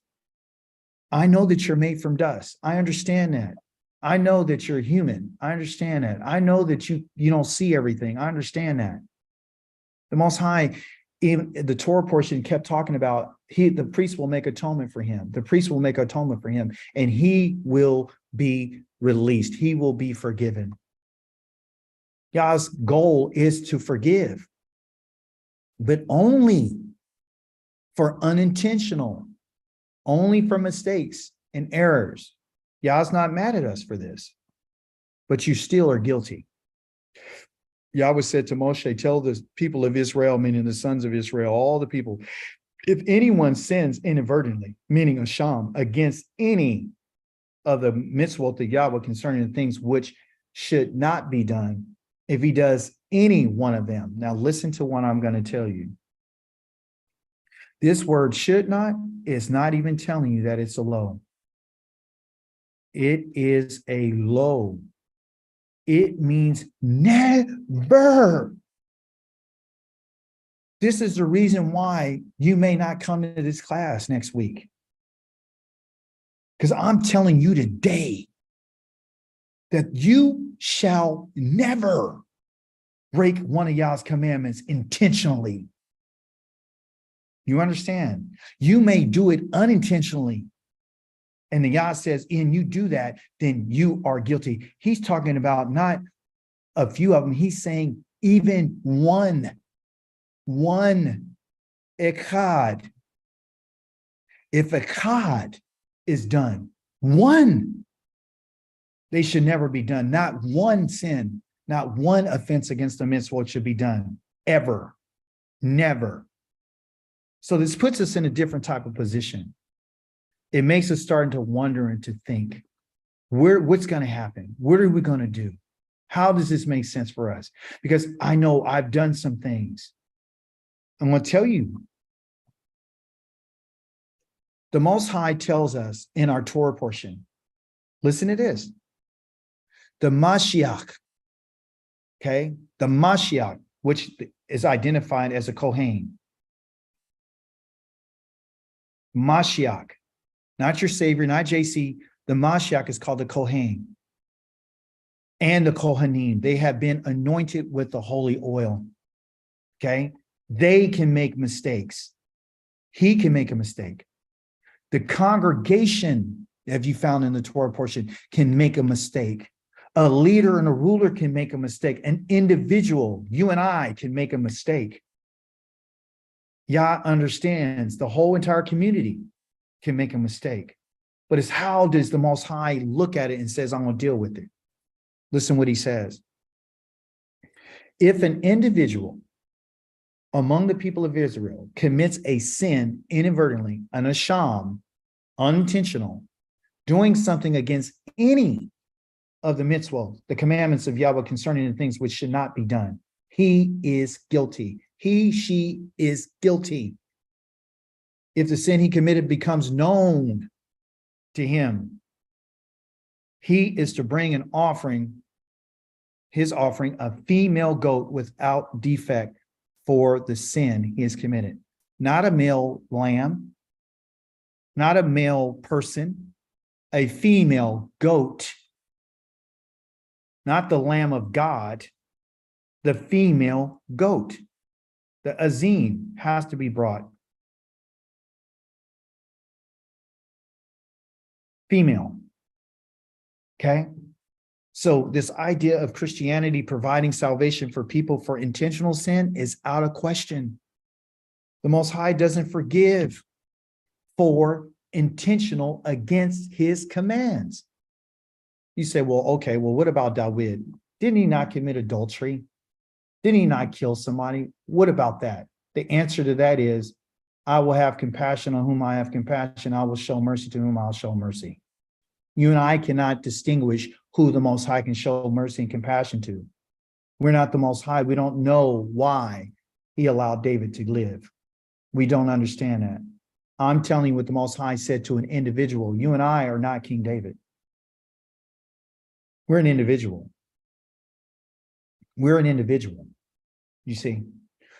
I know that you're made from dust. I understand that. I know that you're human. I understand that. I know that you don't see everything. I understand that. The Most High, even the Torah portion kept talking about the priest will make atonement for him. The priest will make atonement for him, and he will be released. He will be forgiven. God's goal is to forgive, but only for unintentional, only for mistakes and errors. Yah's not mad at us for this, but you still are guilty. Yahweh said to Moshe, tell the people of Israel, meaning the sons of Israel, all the people, if anyone sins inadvertently, meaning asham, against any of the mitzvot of Yahweh concerning the things which should not be done, if he does any one of them. Now listen to what I'm going to tell you. This word should not is not even telling you that it's a low. It is a low. It means never. This is the reason why you may not come to this class next week. Because I'm telling you today that you shall never break one of Yah's commandments intentionally. You understand? You may do it unintentionally. And the Yah says, and you do that, then you are guilty. He's talking about not a few of them. He's saying even one echad. If echad is done, one, they should never be done. Not one sin, not one offense against the mitzvah should be done, ever, never. So this puts us in a different type of position. it makes us starting to wonder and to think, what's going to happen? What are we going to do? How does this make sense for us? Because I know I've done some things. I'm going to tell you, the Most High tells us in our Torah portion, listen to this, the Mashiach, okay, the Mashiach, which is identified as a Kohen, Mashiach, not your savior, not JC, the Mashiach is called the Kohen and the Kohanim. They have been anointed with the holy oil, okay? They can make mistakes. He can make a mistake. The congregation, as you found in the Torah portion, can make a mistake. A leader and a ruler can make a mistake. An individual, you and I, can make a mistake. Yah understands the whole entire community can make a mistake. But it's how does the Most High look at it and says, I'm going to deal with it. Listen what he says. If an individual among the people of Israel commits a sin inadvertently, an asham, unintentional, doing something against any of the mitzvot, the commandments of Yahweh concerning the things which should not be done, he is guilty. He, she is guilty. If the sin he committed becomes known to him, he is to bring an offering, his offering, a female goat without defect for the sin he has committed. Not a male lamb, not a male person, a female goat, not the Lamb of God, the female goat. The azim has to be brought. Female. Okay? So this idea of Christianity providing salvation for people for intentional sin is out of question. The Most High doesn't forgive for intentional against his commands. You say, well, okay, well, what about David? Didn't he not commit adultery? Didn't he not kill somebody? What about that? The answer to that is, I will have compassion on whom I have compassion. I will show mercy to whom I'll show mercy. You and I cannot distinguish who the Most High can show mercy and compassion to. We're not the Most High. We don't know why he allowed David to live. We don't understand that. I'm telling you what the Most High said to an individual. You and I are not King David. We're an individual. We're an individual, you see.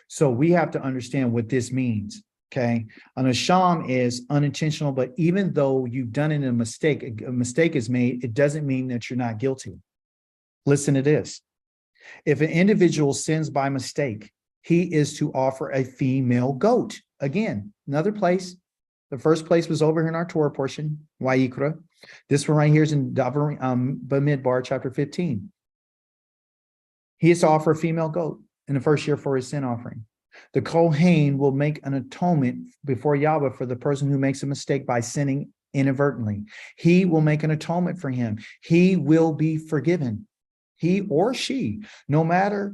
So we have to understand what this means, okay? An asham is unintentional, but even though you've done it in a mistake is made, it doesn't mean that you're not guilty. Listen to this. If an individual sins by mistake, he is to offer a female goat. Again, another place. The first place was over here in our Torah portion, Wayikra. This one right here is in Bamidbar, chapter 15. He is to offer a female goat in the first year for his sin offering. The Kohen will make an atonement before Yahweh for the person who makes a mistake by sinning inadvertently. He will make an atonement for him. He will be forgiven. He or she, no matter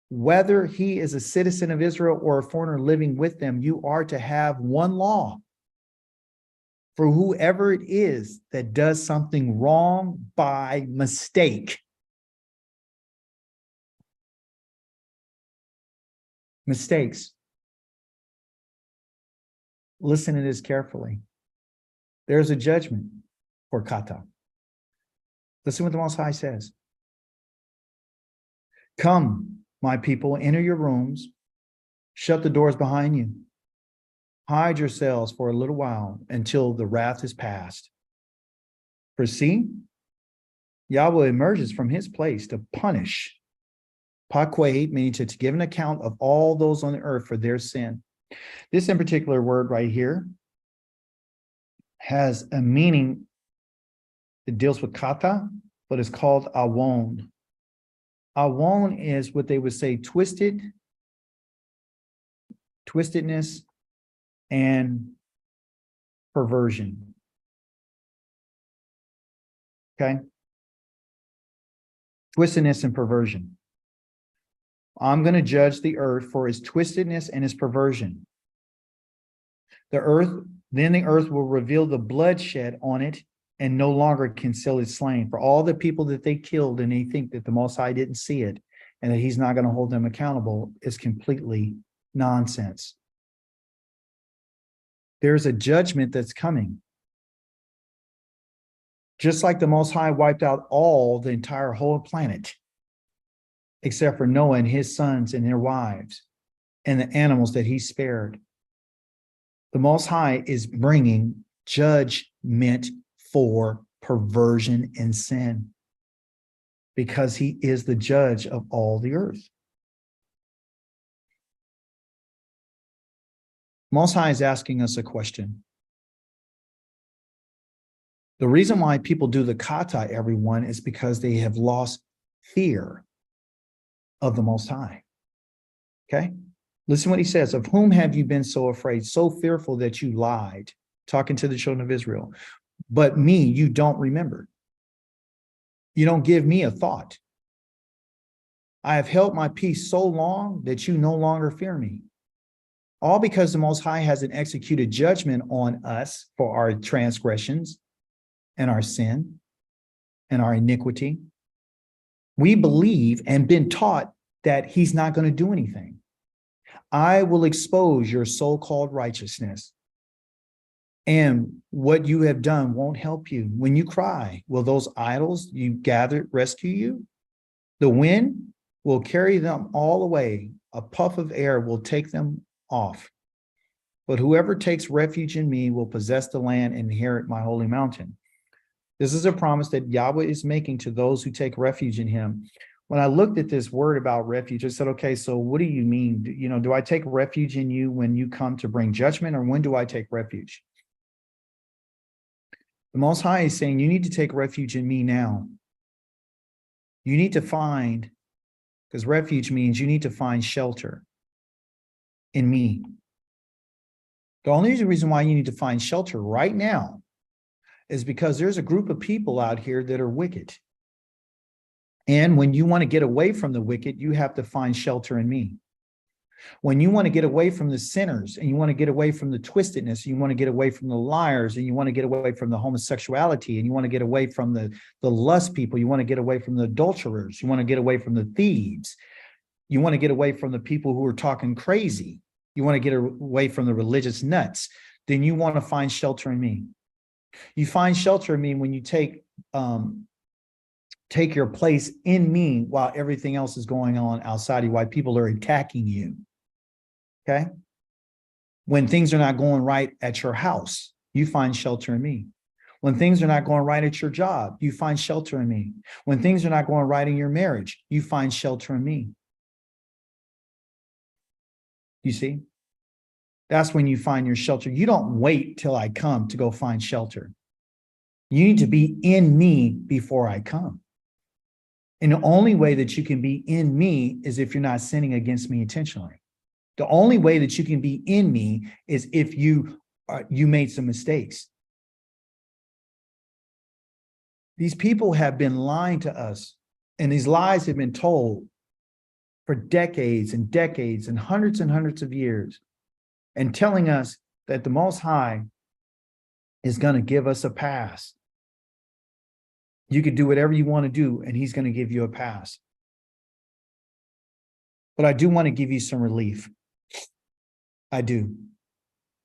whether he is a citizen of Israel or a foreigner living with them, you are to have one law for whoever it is that does something wrong by mistake. Mistakes. Listen to this carefully. There's a judgment for kata. Listen what the Most High says. Come, my people, enter your rooms, shut the doors behind you. Hide yourselves for a little while until the wrath is past. For see, Yahweh emerges from his place to punish, paquet, meaning to give an account of all those on the earth for their sin. This in particular word right here has a meaning that deals with kata, but it's called awon. Awon is what they would say twistedness and perversion. Okay? Twistedness and perversion. I'm going to judge the earth for its twistedness and its perversion. The earth Then the earth will reveal the bloodshed on it and no longer conceal its slain. For all the people that they killed and they think that the Most High didn't see it and that he's not going to hold them accountable is completely nonsense. There's a judgment that's coming. Just like the Most High wiped out the entire whole planet, except for Noah and his sons and their wives and the animals that he spared. The Most High is bringing judgment for perversion and sin because he is the judge of all the earth. Most High is asking us a question. The reason why people do the kata, everyone, is because they have lost fear of the Most High. Okay? Listen what he says. Of whom have you been so afraid, so fearful that you lied? Talking to the children of Israel. But me, you don't remember. You don't give me a thought. I have held my peace so long that you no longer fear me. All because the Most High hasn't executed judgment on us for our transgressions and our sin and our iniquity. We believe and been taught that he's not going to do anything. I will expose your so-called righteousness. And what you have done won't help you. When you cry, will those idols you gathered rescue you? The wind will carry them all away. A puff of air will take them off. But whoever takes refuge in me will possess the land and inherit my holy mountain. This is a promise that Yahweh is making to those who take refuge in him. When I looked at this word about refuge, I said, okay, so what do you mean? Do I take refuge in you when you come to bring judgment, or when do I take refuge? The Most High is saying, you need to take refuge in me now. You need to find, because refuge means you need to find shelter in me. The only reason why you need to find shelter right now is because there's a group of people out here that are wicked. And when you want to get away from the wicked, you have to find shelter in me. When you want to get away from the sinners and you want to get away from the twistedness, you want to get away from the liars, and you want to get away from the homosexuality, and you want to get away from the lust people, you want to get away from the adulterers, you want to get away from the thieves, you want to get away from the people who are talking crazy, you want to get away from the religious nuts, then you want to find shelter in me. You find shelter in me when you take your place in me while everything else is going on outside you, while people are attacking you. Okay? When things are not going right at your house, you find shelter in me. When things are not going right at your job, you find shelter in me. When things are not going right in your marriage, you find shelter in me. You see? That's when you find your shelter. You don't wait till I come to go find shelter. You need to be in me before I come. And the only way that you can be in me is if you're not sinning against me intentionally. The only way that you can be in me is if you made some mistakes. These people have been lying to us, and these lies have been told for decades and decades and hundreds of years, and telling us that the Most High is going to give us a pass. You can do whatever you want to do, and he's going to give you a pass. But I do want to give you some relief. I do.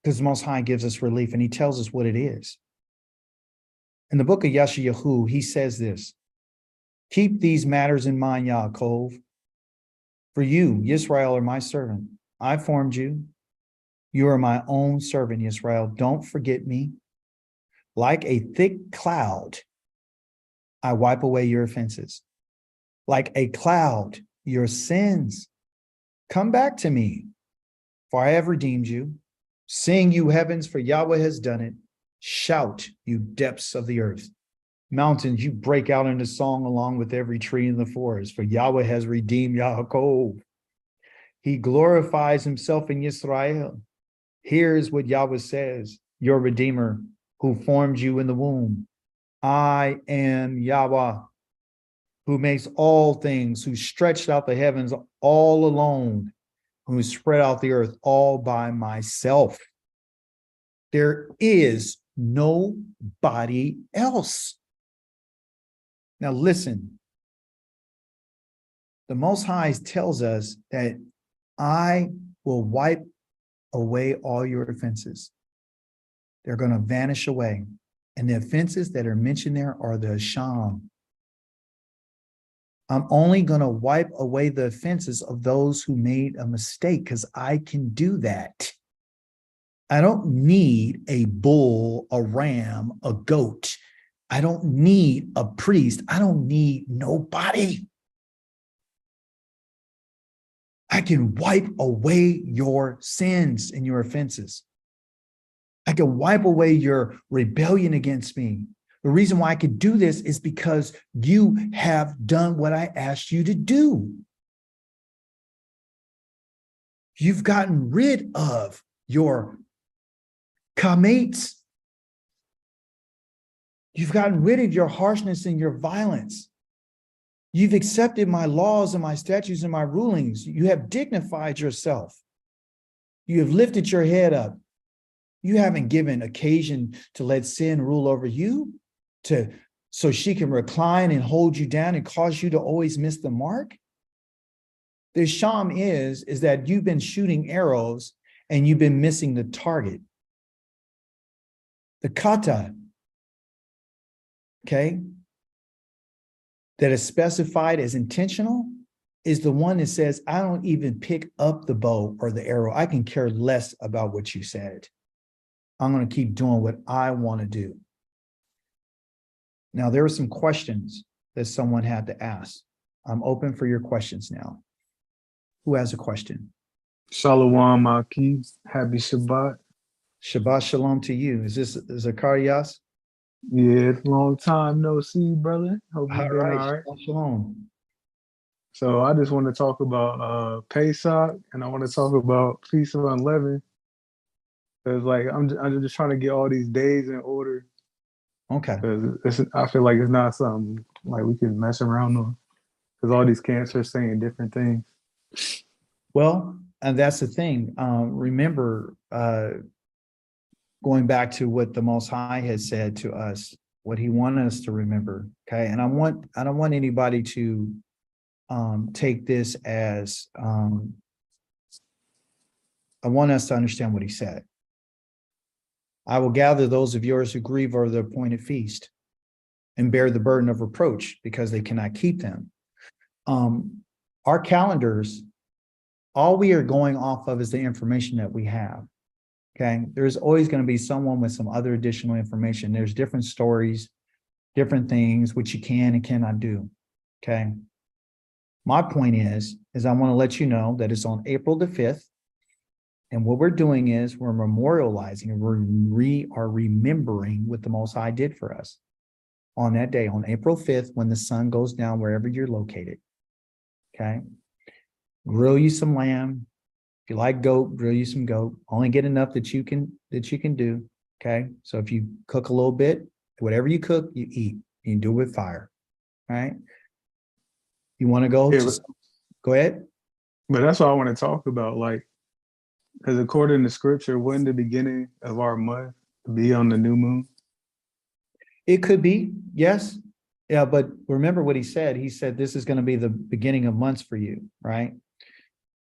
Because the Most High gives us relief, and he tells us what it is. In the book of Yeshayahu, he says this: keep these matters in mind, Yaakov. For you, Yisrael, are my servant. I formed you. You are my own servant, Yisrael. Don't forget me. Like a thick cloud, I wipe away your offenses. Like a cloud, your sins. Come back to me, for I have redeemed you. Sing, you heavens, for Yahweh has done it. Shout, you depths of the earth. Mountains, you break out into song along with every tree in the forest, for Yahweh has redeemed Yaakov. He glorifies himself in Yisrael. Here's what Yahweh says, your Redeemer, who formed you in the womb. I am Yahweh, who makes all things, who stretched out the heavens all alone, who spread out the earth all by myself. There is nobody else. Now listen, the Most High tells us that I will wipe away all your offenses. They're going to vanish away. And the offenses that are mentioned there are the Sham. I'm only going to wipe away the offenses of those who made a mistake because I can do that. I don't need a bull, a ram, a goat. I don't need a priest. I don't need nobody. I can wipe away your sins and your offenses. I can wipe away your rebellion against me. The reason why I could do this is because you have done what I asked you to do. You've gotten rid of your kamates. You've gotten rid of your harshness and your violence. You've accepted my laws and my statutes and my rulings. You have dignified yourself. You have lifted your head up. You haven't given occasion to let sin rule over you, so she can recline and hold you down and cause you to always miss the mark. The sham is that you've been shooting arrows and you've been missing the target. The kata, okay, that is specified as intentional is the one that says, I don't even pick up the bow or the arrow. I can care less about what you said. I'm going to keep doing what I want to do. Now, there are some questions that someone had to ask. I'm open for your questions now. Who has a question? Shalom, Maki. Happy Shabbat. Shabbat shalom to you. Is this Zacharias? Yeah, it's a long time no see, brother. Hope you've All been right. all right. Shabbat shalom. So I just want to talk about Pesach, and I want to talk about Feast of Unleavened. Because like I'm just trying to get all these days in order. Okay. Because I feel like it's not something like we can mess around on. Because all these camps are saying different things. Well, and that's the thing. Remember, going back to what the Most High has said to us, what He wanted us to remember. Okay, and I don't want anybody to take this as I want us to understand what He said. I will gather those of yours who grieve over the appointed feast and bear the burden of reproach because they cannot keep them. Our calendars, all we are going off of is the information that we have. Okay, there's always going to be someone with some other additional information. There's different stories, different things which you can and cannot do. Okay, my point is I want to let you know that it's on April the 5th. And what we're doing is we're memorializing and we are remembering what the Most High did for us on that day, on April 5th, when the sun goes down wherever you're located. Okay. Grill you some lamb. If you like goat, grill you some goat. Only get enough that you can do. Okay. So if you cook a little bit, whatever you cook, you eat. You can do it with fire. All right. You want to go? Go ahead. But that's what I want to talk about. Like, because according to scripture, wouldn't the beginning of our month be on the new moon? It could be, yes. Yeah, but remember what he said. He said this is going to be the beginning of months for you, right?